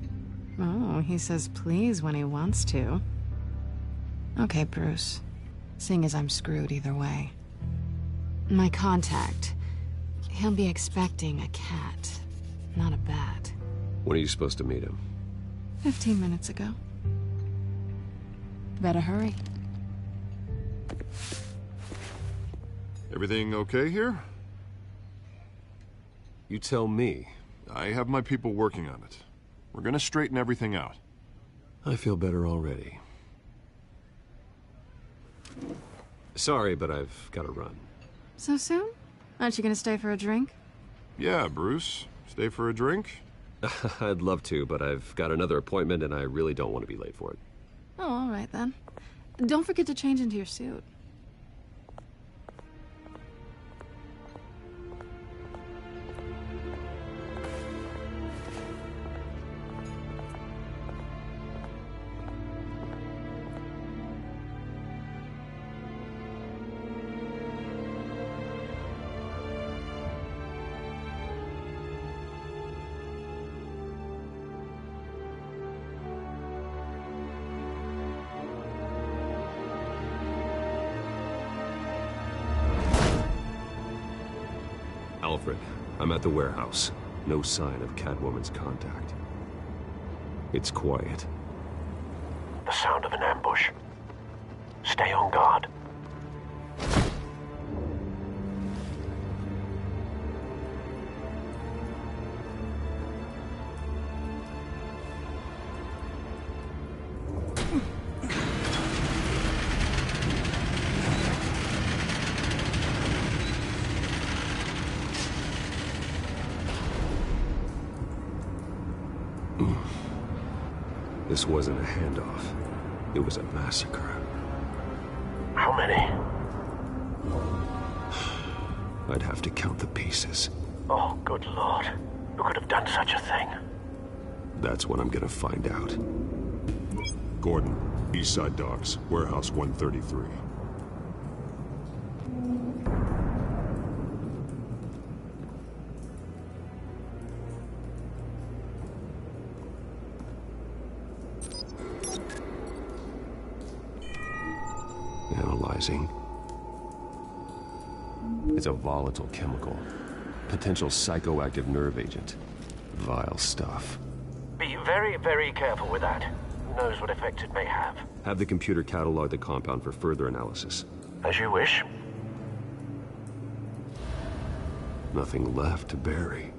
Oh, he says please when he wants to. Okay, Bruce. Seeing as I'm screwed either way. My contact. He'll be expecting a cat, not a bat. When are you supposed to meet him? 15 minutes ago. Better hurry. Everything okay here? You tell me. I have my people working on it. We're gonna straighten everything out. I feel better already. Sorry, but I've got to run. So soon? Aren't you gonna stay for a drink? Yeah, Bruce. Stay for a drink? I'd love to, but I've got another appointment and I really don't want to be late for it. Oh, all right then. Don't forget to change into your suit. Alfred, I'm at the warehouse. No sign of Catwoman's contact. It's quiet. The sound of an ambush. Stay on guard. This wasn't a handoff. It was a massacre. How many? I'd have to count the pieces. Oh, good Lord. Who could have done such a thing? That's what I'm gonna find out. Gordon, Eastside Docks, Warehouse 133. Analyzing. It's a volatile chemical. Potential psychoactive nerve agent. Vile stuff. Be very, very careful with that. Who knows what effect it may have. Have the computer catalog the compound for further analysis. As you wish. Nothing left to bury.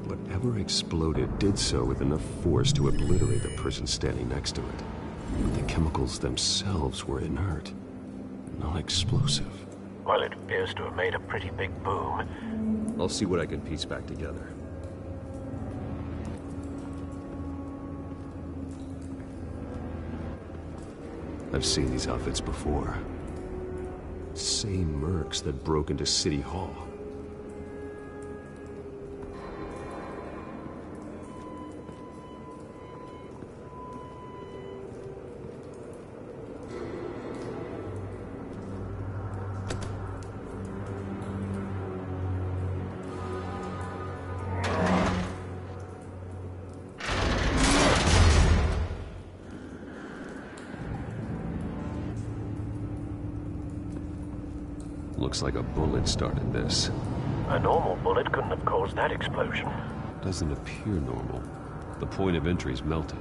Whatever exploded did so with enough force to obliterate the person standing next to it. But the chemicals themselves were inert, not explosive. Well, it appears to have made a pretty big boom. I'll see what I can piece back together. I've seen these outfits before. Same mercs that broke into City Hall. Looks like a bullet started this. A normal bullet couldn't have caused that explosion. Doesn't appear normal. The point of entry's melted.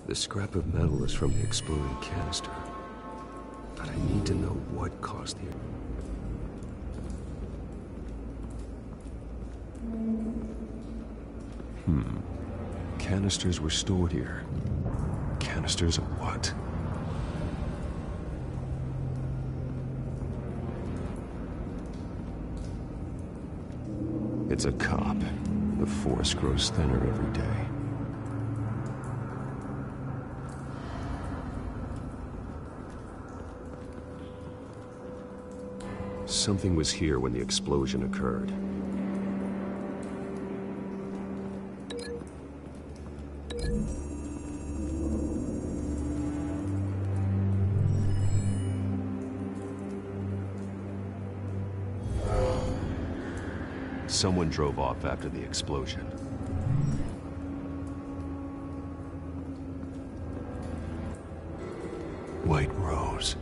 The scrap of metal is from the exploded canister. But I need to know what caused the... Canisters were stored here. Canisters of what? It's a cop. The force grows thinner every day. Something was here when the explosion occurred. someone drove off after the explosion. White Rose.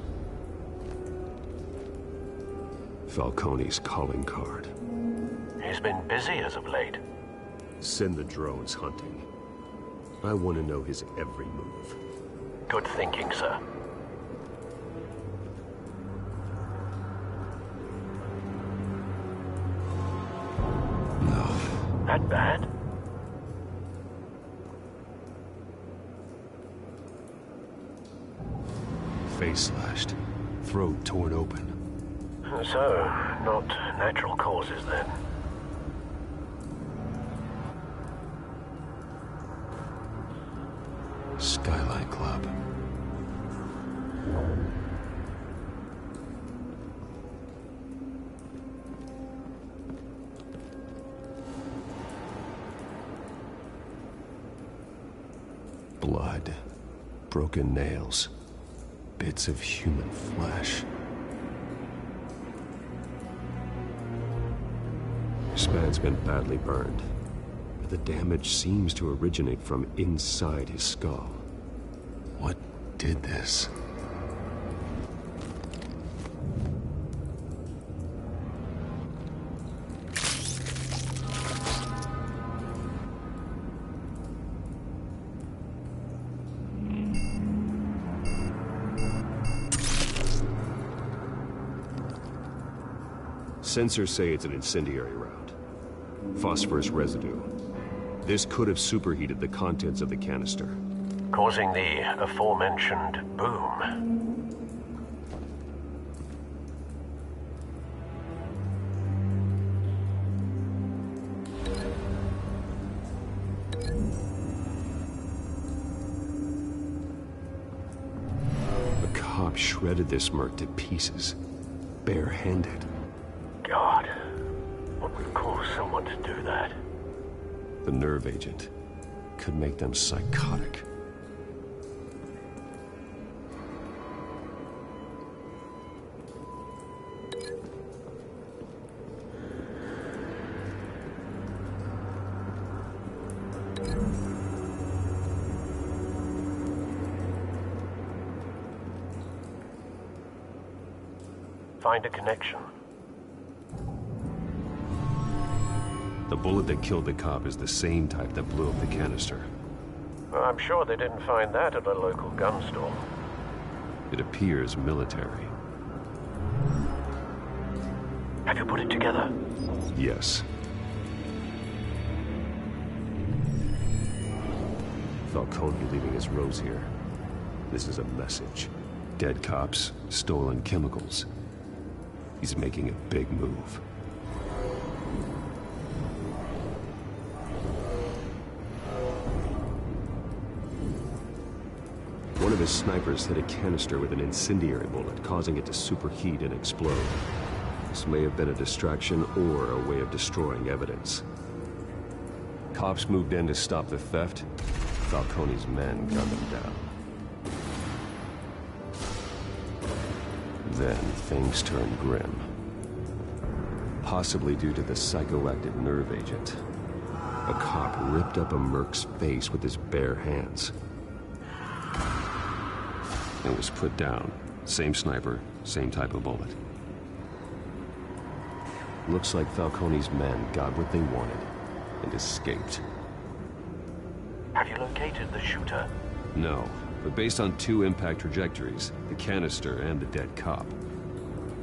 Falcone's calling card. He's been busy as of late. Send the drones hunting. I want to know his every move. Good thinking, sir. No. That bad? Face slashed. Throat torn open. So, not natural causes then. Skyline Club. Blood. Broken nails. Bits of human flesh. This man's been badly burned, but the damage seems to originate from inside his skull. What did this? Sensors say it's an incendiary round. Phosphorus residue. This could have superheated the contents of the canister, causing the aforementioned boom. A cop shredded this merc to pieces, barehanded. God, what would cause someone to do that? The nerve agent could make them psychotic. Find a connection. The bullet that killed the cop is the same type that blew up the canister. Well, I'm sure they didn't find that at a local gun store. It appears military. Have you put it together? Yes. Falcone leaving his rose here. This is a message. Dead cops, stolen chemicals. He's making a big move. One of his snipers hit a canister with an incendiary bullet, causing it to superheat and explode. This may have been a distraction or a way of destroying evidence. Cops moved in to stop the theft. Falcone's men gunned them down. Then things turned grim. Possibly due to the psychoactive nerve agent. A cop ripped up a merc's face with his bare hands. It was put down. Same sniper, same type of bullet. Looks like Falcone's men got what they wanted and escaped. Have you located the shooter? No, but based on two impact trajectories, the canister and the dead cop,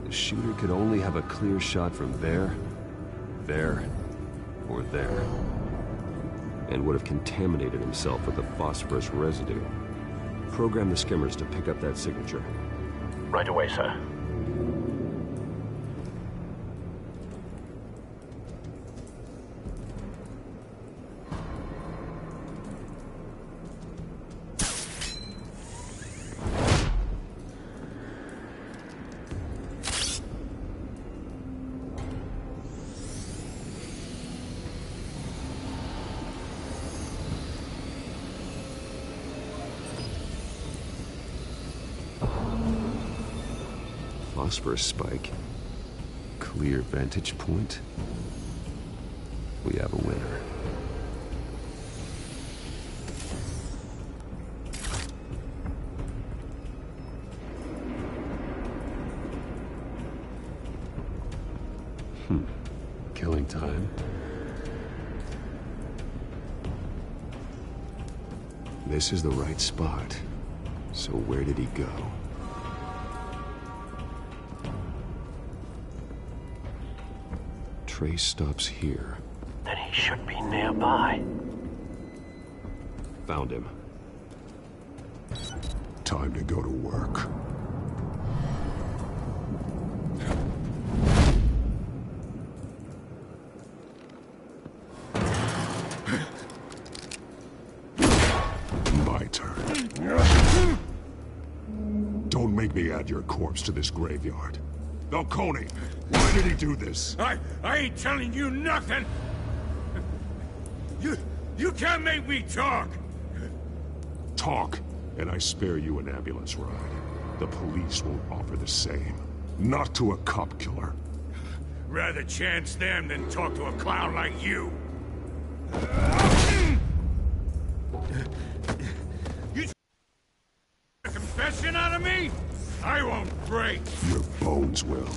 the shooter could only have a clear shot from there, or there, and would have contaminated himself with the phosphorus residue. Program the skimmers to pick up that signature. Right away, sir. Phosphorus spike. Clear vantage point. we have a winner. Killing time. This is the right spot. So where did he go? Trace stops here. Then he should be nearby. Found him. Time to go to work. My turn. Don't make me add your corpse to this graveyard. Falcone, why did he do this? I ain't telling you nothing! You can't make me talk! Talk, and I spare you an ambulance ride. The police won't offer the same. Not to a cop killer. Rather chance them than talk to a clown like you. You a confession out of me? I won't break. Your bones will.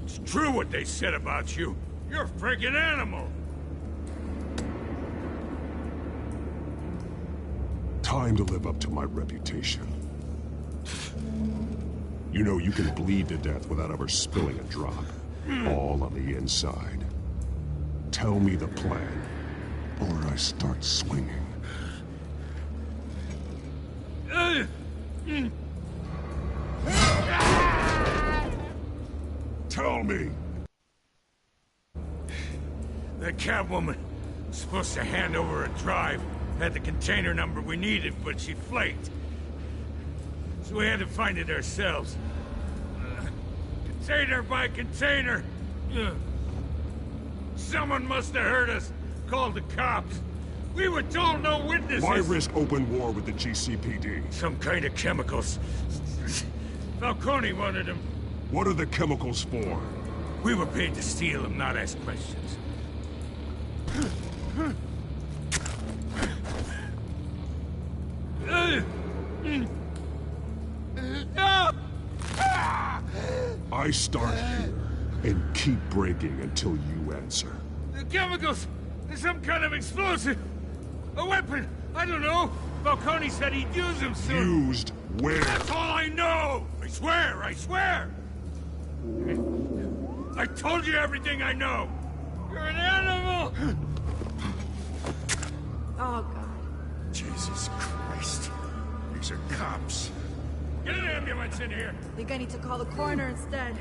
It's true what they said about you. You're a friggin' animal. Time to live up to my reputation. You know, you can bleed to death without ever spilling a drop. All on the inside. Tell me the plan, or I start swinging. Tell me! The Catwoman was supposed to hand over a drive. Had the container number we needed, but she flaked. So we had to find it ourselves. Container by container. Someone must have heard us. Called the cops. We were told no witnesses. Why risk open war with the GCPD? Some kind of chemicals. Falcone wanted them. What are the chemicals for? We were paid to steal them, not ask questions. I start here and keep breaking until you answer. The chemicals! There's some kind of explosive! A weapon! I don't know! Falcone said he'd use them soon! Used where? That's all I know! I swear! I swear! I told you everything I know! You're an animal! Oh, God. Jesus Christ. These are cops. Get an ambulance in here! I think I need to call the coroner instead.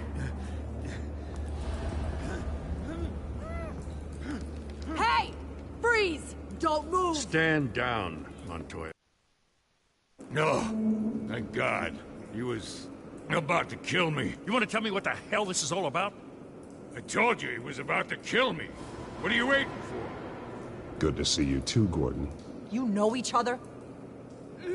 Hey! Freeze! Don't move! Stand down, Montoya. No. Thank God. He was about to kill me. You want to tell me what the hell this is all about? I told you he was about to kill me. What are you waiting for? Good to see you too, Gordon. You know each other?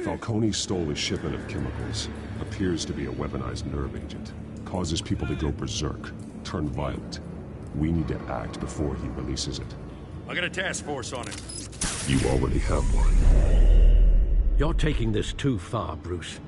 Falcone stole a shipment of chemicals. Appears to be a weaponized nerve agent. Causes people to go berserk, turn violent. We need to act before he releases it. I got a task force on it. You already have one. You're taking this too far, Bruce.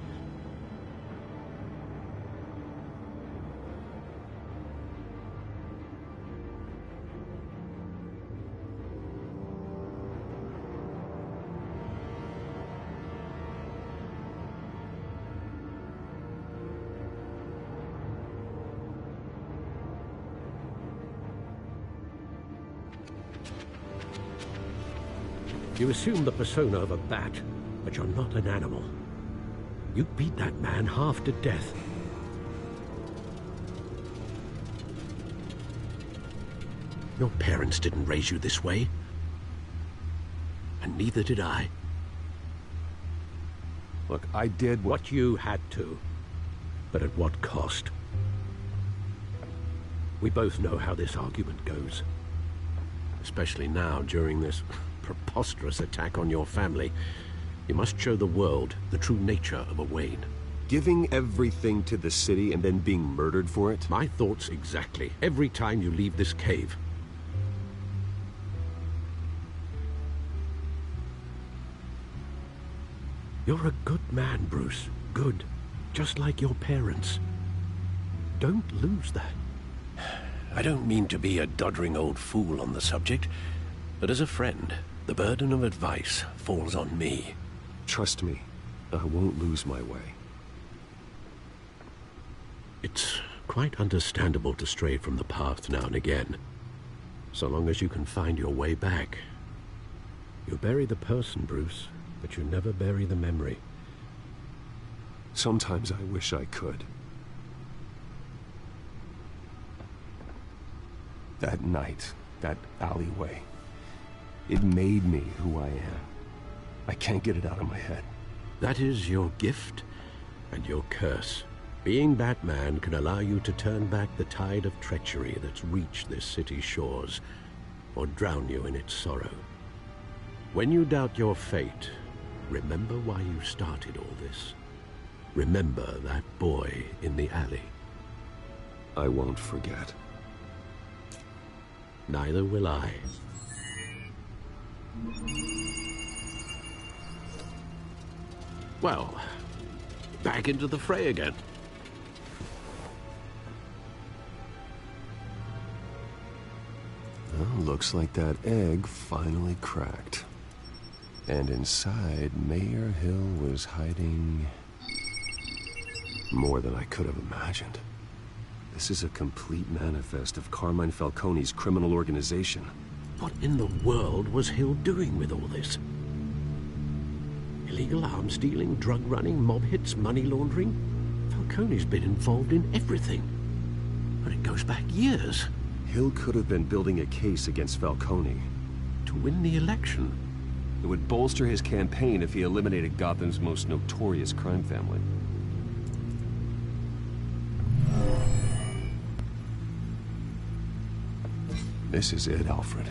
You assume the persona of a bat, but you're not an animal. You beat that man half to death. Your parents didn't raise you this way. And neither did I. Look, I did what you had to. But at what cost? We both know how this argument goes. Especially now, during this preposterous attack on your family. You must show the world the true nature of a Wayne. Giving everything to the city and then being murdered for it? My thoughts exactly. Every time you leave this cave. You're a good man, Bruce. Good. Just like your parents. Don't lose that. I don't mean to be a doddering old fool on the subject, but as a friend, the burden of advice falls on me. Trust me, I won't lose my way. It's quite understandable to stray from the path now and again, so long as you can find your way back. You bury the person, Bruce, but you never bury the memory. Sometimes I wish I could. That night, that alleyway, it made me who I am. I can't get it out of my head. That is your gift and your curse. Being Batman can allow you to turn back the tide of treachery that's reached this city's shores, or drown you in its sorrow. When you doubt your fate, remember why you started all this. Remember that boy in the alley. I won't forget. Neither will I. Well, back into the fray again. Well, looks like that egg finally cracked. And inside, Mayor Hill was hiding more than I could have imagined. This is a complete manifest of Carmine Falcone's criminal organization. What in the world was Hill doing with all this? Illegal arms dealing, drug running, mob hits, money laundering? Falcone's been involved in everything. And it goes back years. Hill could have been building a case against Falcone. To win the election? It would bolster his campaign if he eliminated Gotham's most notorious crime family. This is it, Alfred.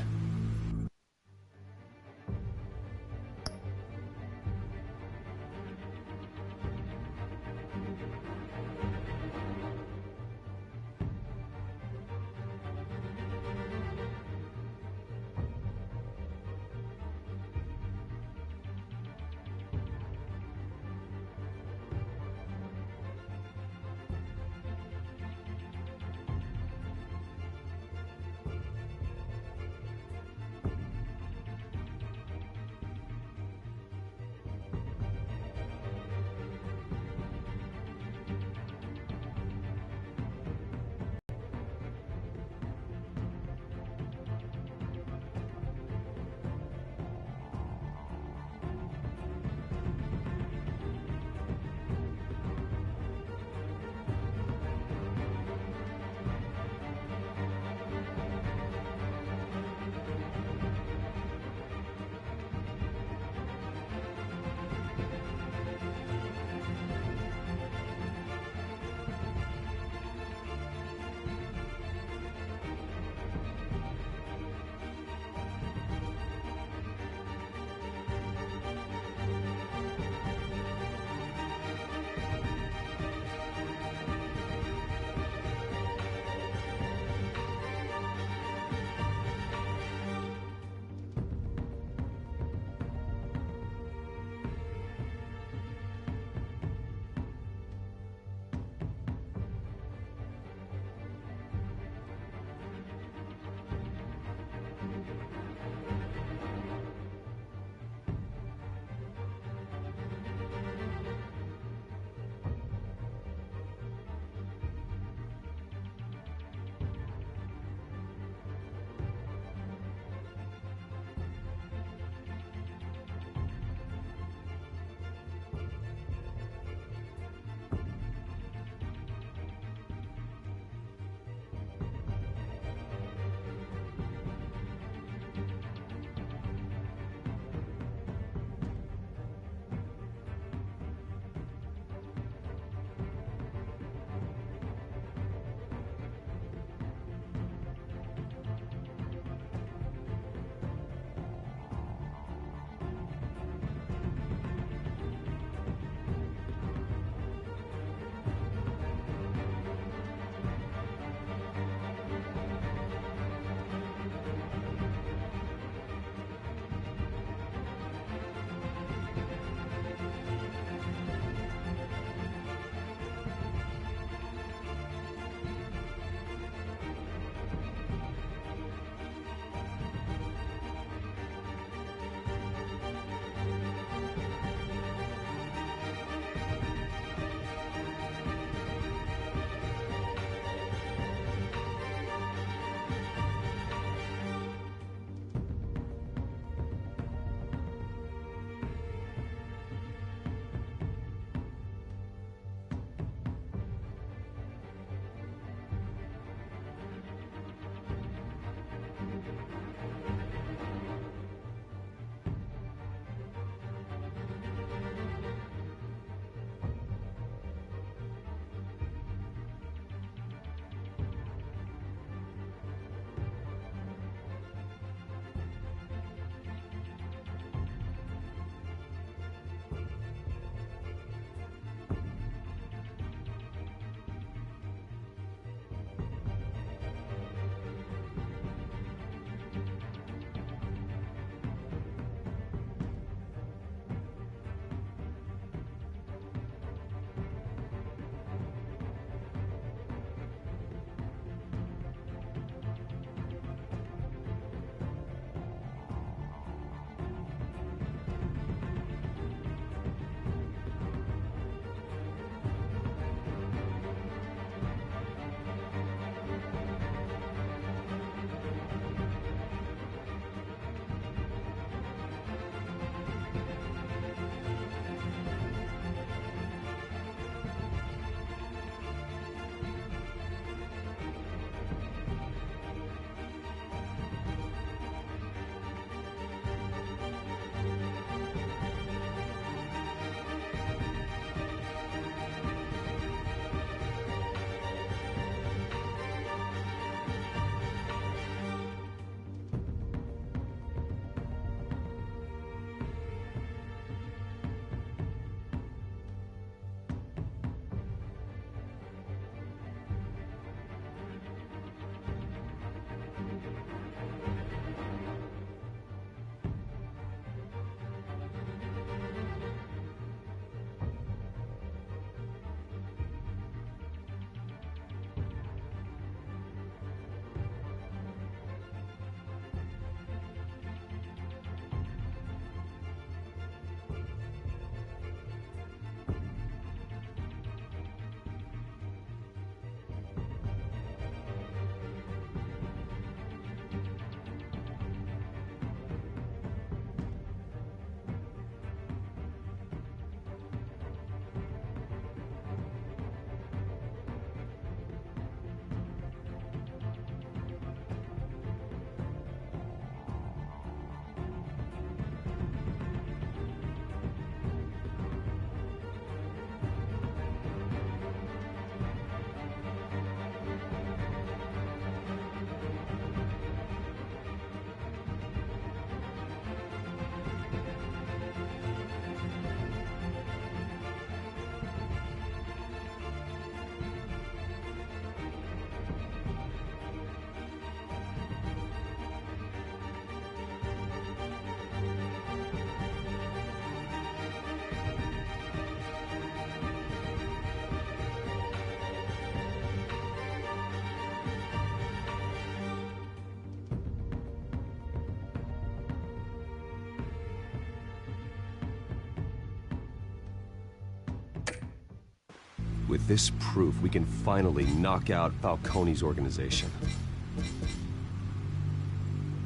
With this proof, we can finally knock out Falcone's organization.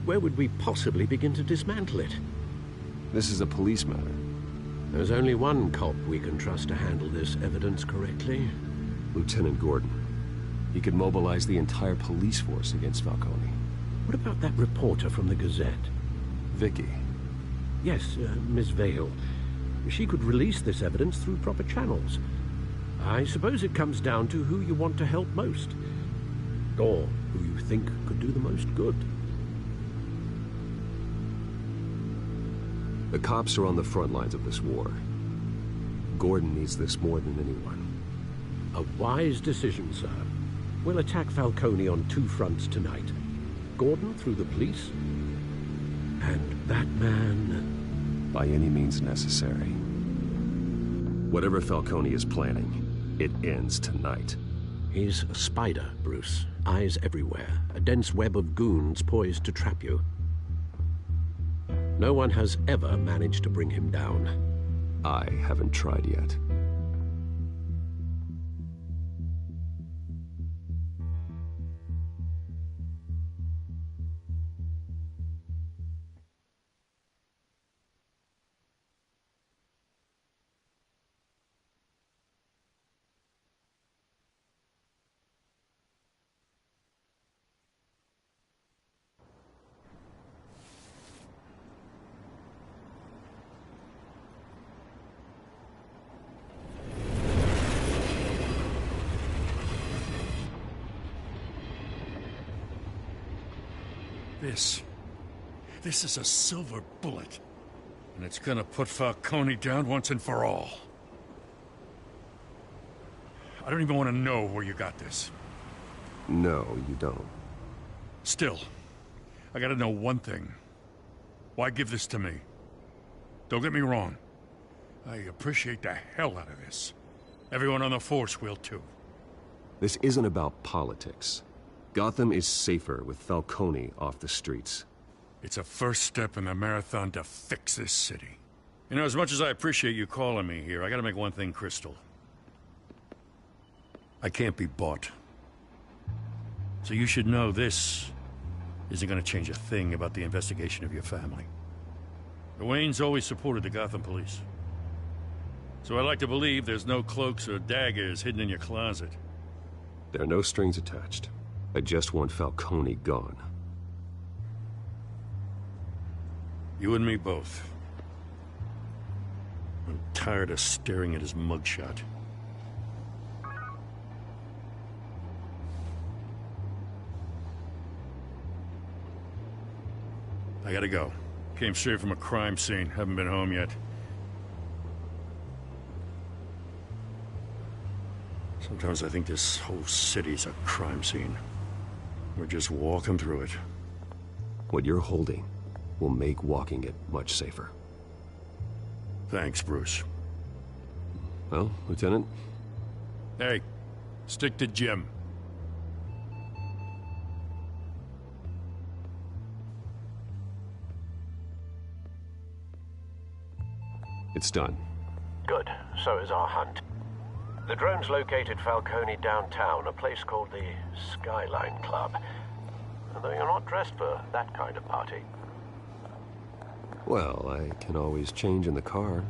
Where would we possibly begin to dismantle it? This is a police matter. There's only one cop we can trust to handle this evidence correctly. Lieutenant Gordon. He could mobilize the entire police force against Falcone. What about that reporter from the Gazette? Vicky. Yes, Miss Vale. She could release this evidence through proper channels. I suppose it comes down to who you want to help most. Or who you think could do the most good. The cops are on the front lines of this war. Gordon needs this more than anyone. A wise decision, sir. We'll attack Falcone on two fronts tonight. Gordon through the police, and that man... By any means necessary. Whatever Falcone is planning, it ends tonight. He's a spider, Bruce. Eyes everywhere. A dense web of goons poised to trap you. No one has ever managed to bring him down. I haven't tried yet. This is a silver bullet. And it's gonna put Falcone down once and for all. I don't even want to know where you got this. No, you don't. Still, I gotta know one thing. Why give this to me? Don't get me wrong. I appreciate the hell out of this. Everyone on the force will too. This isn't about politics. Gotham is safer with Falcone off the streets. It's a first step in the marathon to fix this city. You know, as much as I appreciate you calling me here, I gotta make one thing crystal. I can't be bought. So you should know this isn't gonna change a thing about the investigation of your family. The Waynes always supported the Gotham police. So I like to believe there's no cloaks or daggers hidden in your closet. There are no strings attached. I just want Falcone gone. You and me both. I'm tired of staring at his mugshot. I gotta go. Came straight from a crime scene. Haven't been home yet. Sometimes I think this whole city's a crime scene. We're just walking through it. What you're holding will make walking it much safer. Thanks, Bruce. Well, Lieutenant? Hey, stick to Jim. It's done. Good. So is our hunt. The drones located Falcone downtown, a place called the Skyline Club. Although you're not dressed for that kind of party. Well, I can always change in the car.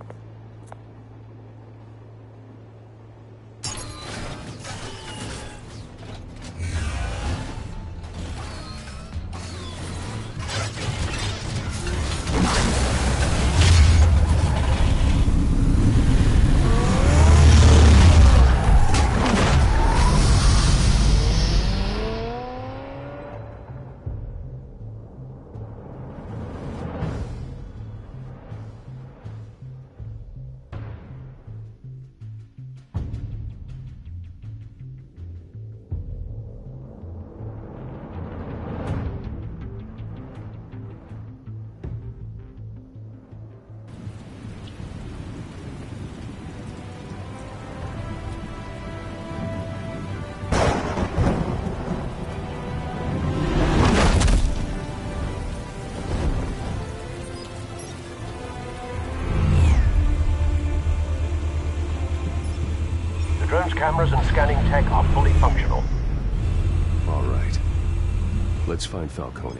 scanning tech are fully functional. All right. Let's find Falcone.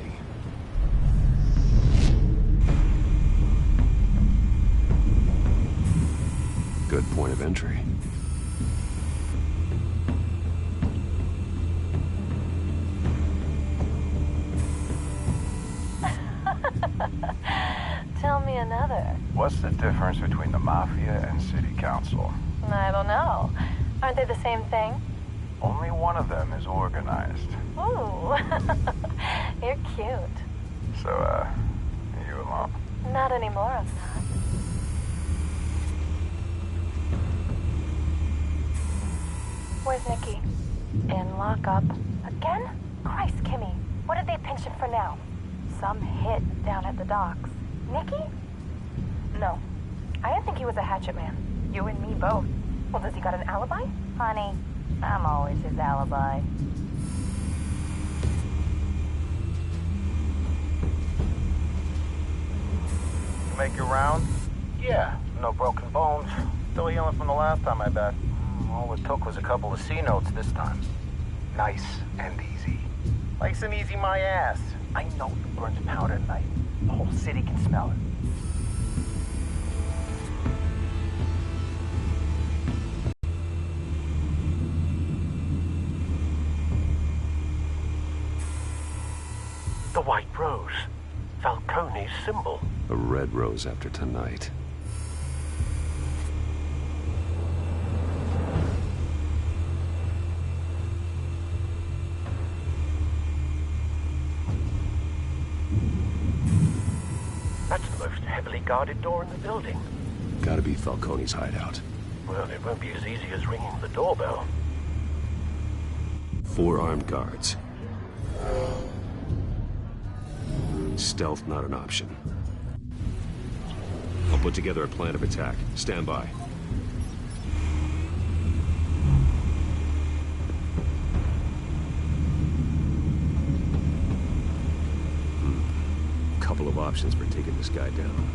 Good point of entry. Tell me another. What's the difference between the Mafia and City Council? I don't know. Aren't they the same thing? Only one of them is organized. Ooh. You're cute. So, are you alone? Not anymore, I'm not. Where's Nikki? In lockup. Again? Christ, Kimmy. What did they pinch him for now? Some hit down at the docks. Nikki? No. I didn't think he was a hatchet man. You and me both. Well, does he got an alibi? Honey, I'm always his alibi. You make your round? Yeah, no broken bones. Still healing from the last time I bet. All it took was a couple of C notes this time. Nice and easy. Nice and easy my ass. I know who burns powder at night. The whole city can smell it. The white rose. Falcone's symbol. A red rose after tonight. That's the most heavily guarded door in the building. Gotta be Falcone's hideout. Well, it won't be as easy as ringing the doorbell. 4 armed guards. Stealth not an option. I'll put together a plan of attack. Stand by. Couple of options for taking this guy down.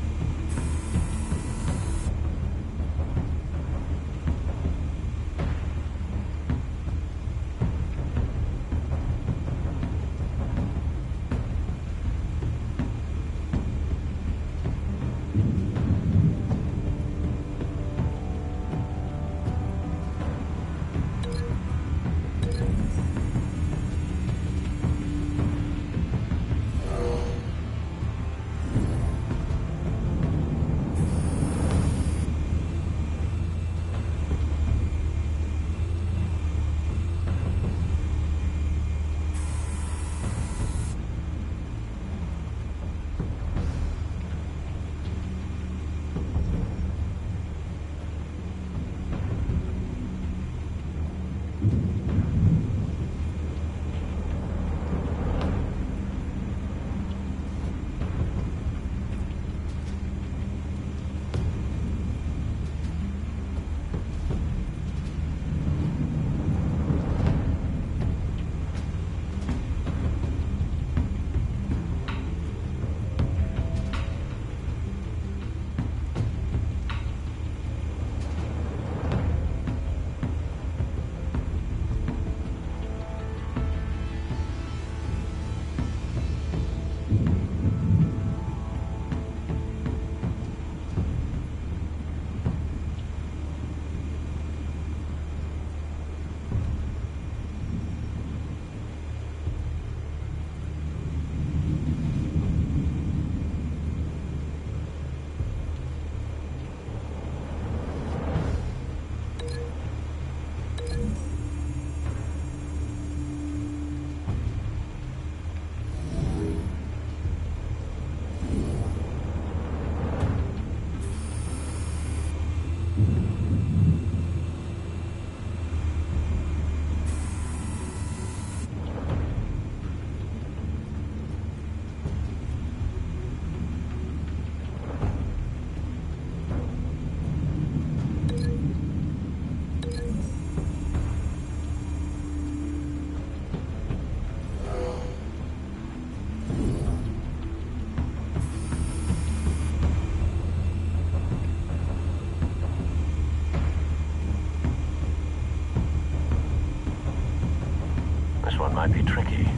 This one might be tricky.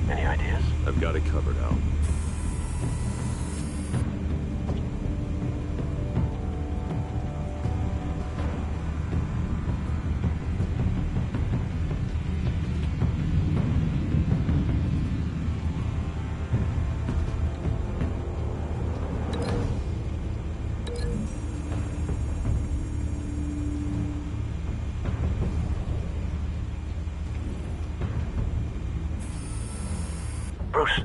Any ideas? I've got it covered, Al. Bruce,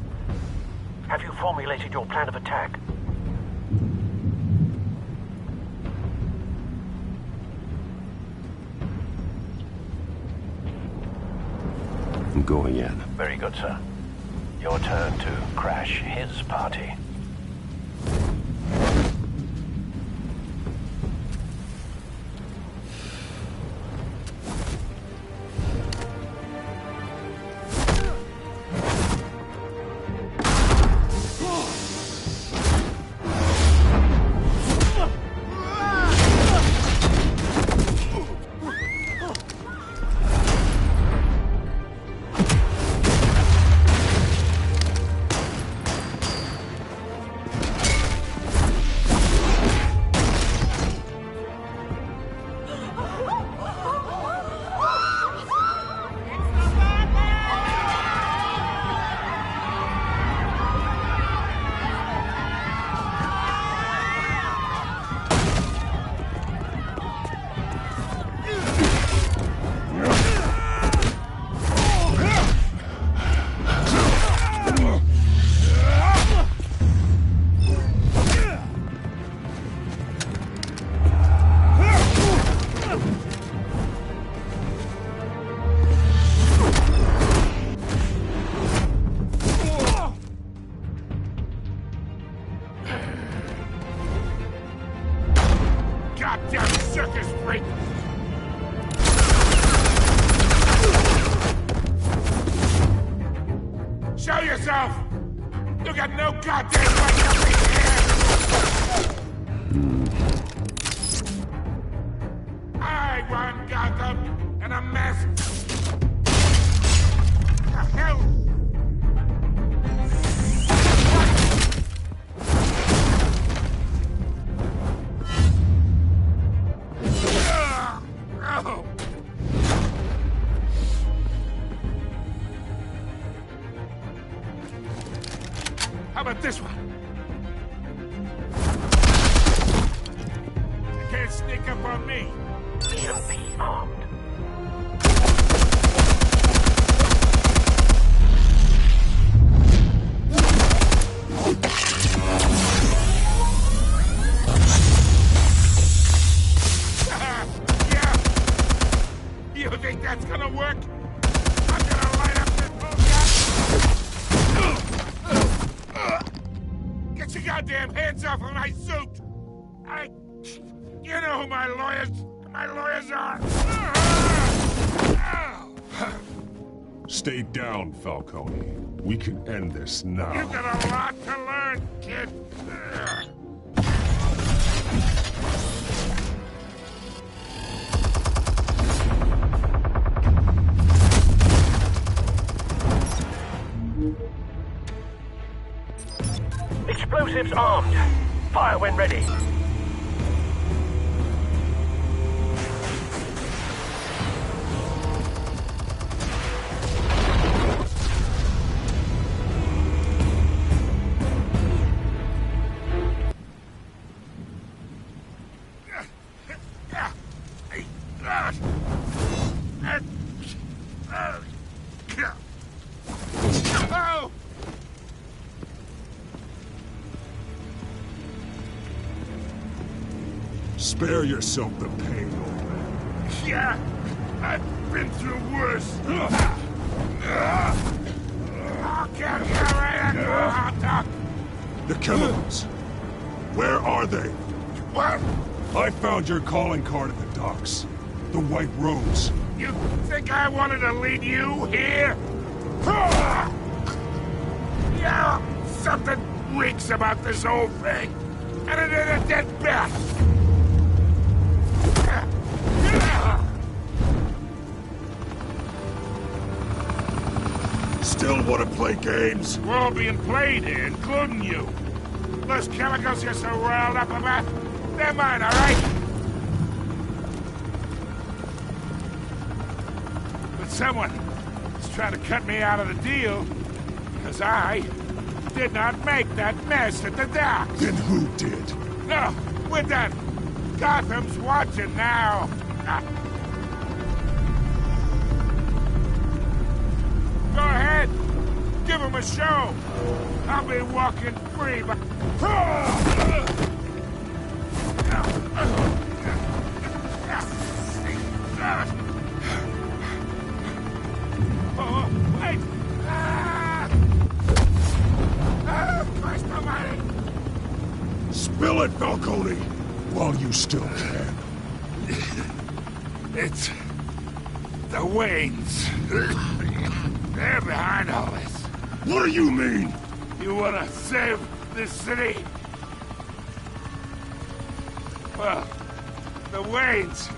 have you formulated your plan of attack? I'm going in. Very good, sir. Your turn to crash his party. Goddamn circus freak! Show yourself! You got no goddamn right to be here! I run Gotham, and a mess. The hell? Oh. How about this one? You can't sneak up on me. Even be armed. Yeah. You think that's gonna work? I'm gonna light up this whole guy. Get your goddamn hands off of my suit! You know who my lawyers are! Stay down, Falcone. We can end this now. You've got a lot to learn, kid. Explosives armed. Fire when ready. Oh! Spare yourself the pain, old man. Yeah, I've been through worse. I'll get you right after a hot dog. The chemicals. Where are they? What? I found your calling card at the docks. The White Rose. You think I wanted to lead you here? Yeah, something reeks about this whole thing. And it ain't a dead bat. Still want to play games? We're all being played here, including you. Those chemicals you're so riled up about, they're mine, all right? But someone is trying to cut me out of the deal, because I did not make that mess at the docks. Then who did? No, we're done. Gotham's watching now. Go ahead. Give him a show. I'll be walking free, but... Oh, wait! Christ almighty! Spill it, Falcone, while you still can. It's... the Waynes. They're behind all this. What do you mean? You wanna save this city? Well, the Waynes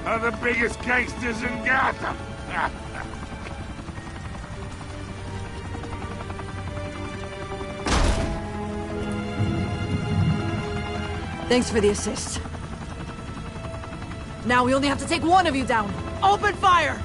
are the biggest gangsters in Gotham. Thanks for the assist. Now we only have to take one of you down. Open fire!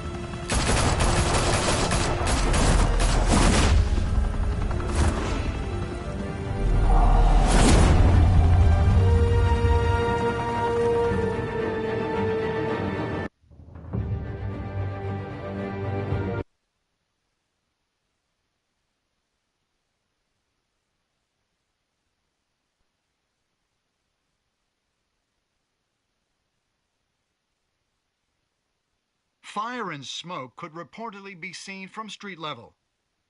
Fire and smoke could reportedly be seen from street level.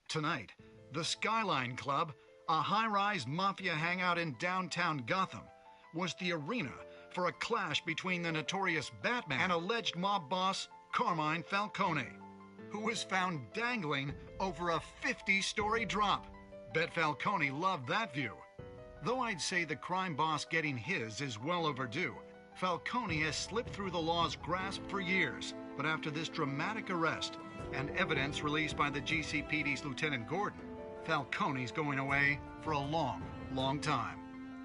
Tonight, the Skyline Club, a high-rise mafia hangout in downtown Gotham, was the arena for a clash between the notorious Batman and alleged mob boss Carmine Falcone, who was found dangling over a 50-story drop. Bet Falcone loved that view. Though I'd say the crime boss getting his is well overdue, Falcone has slipped through the law's grasp for years. But after this dramatic arrest and evidence released by the GCPD's Lieutenant Gordon, Falcone's going away for a long, long time.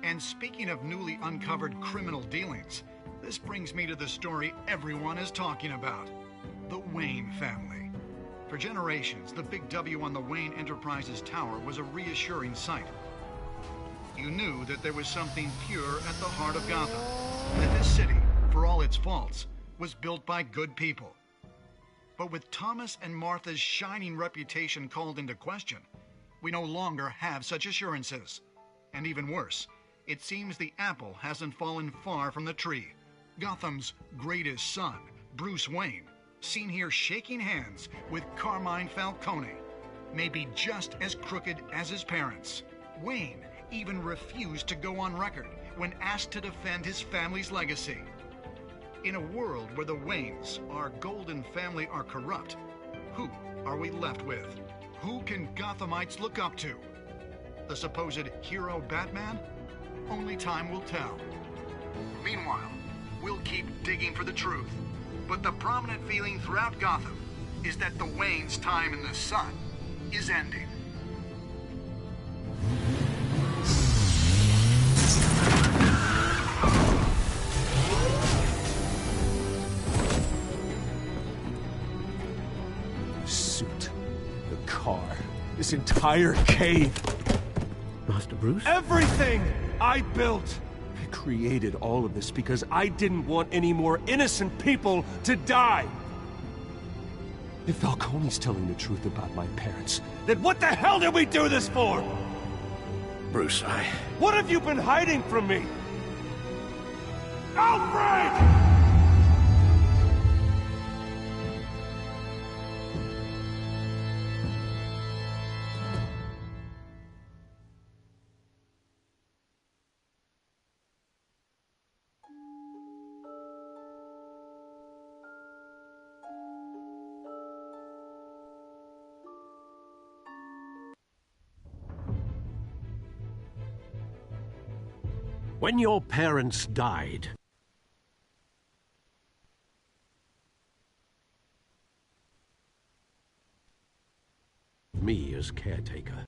And speaking of newly uncovered criminal dealings, this brings me to the story everyone is talking about: the Wayne family. For generations, the big W on the Wayne Enterprises Tower was a reassuring sight. You knew that there was something pure at the heart of Gotham, that this city, for all its faults, was built by good people. But with Thomas and Martha's shining reputation called into question, we no longer have such assurances. And even worse, it seems the apple hasn't fallen far from the tree. Gotham's greatest son, Bruce Wayne, seen here shaking hands with Carmine Falcone, may be just as crooked as his parents. Wayne even refused to go on record when asked to defend his family's legacy. In a world where the Waynes, our golden family, are corrupt, who are we left with? Who can Gothamites look up to? The supposed hero Batman? Only time will tell. Meanwhile, we'll keep digging for the truth. But the prominent feeling throughout Gotham is that the Waynes' time in the sun is ending. This entire cave. Master Bruce? Everything I built. I created all of this because I didn't want any more innocent people to die. If Falcone's telling the truth about my parents, then what the hell did we do this for? Bruce, What have you been hiding from me? Alfred! When your parents died, me as caretaker.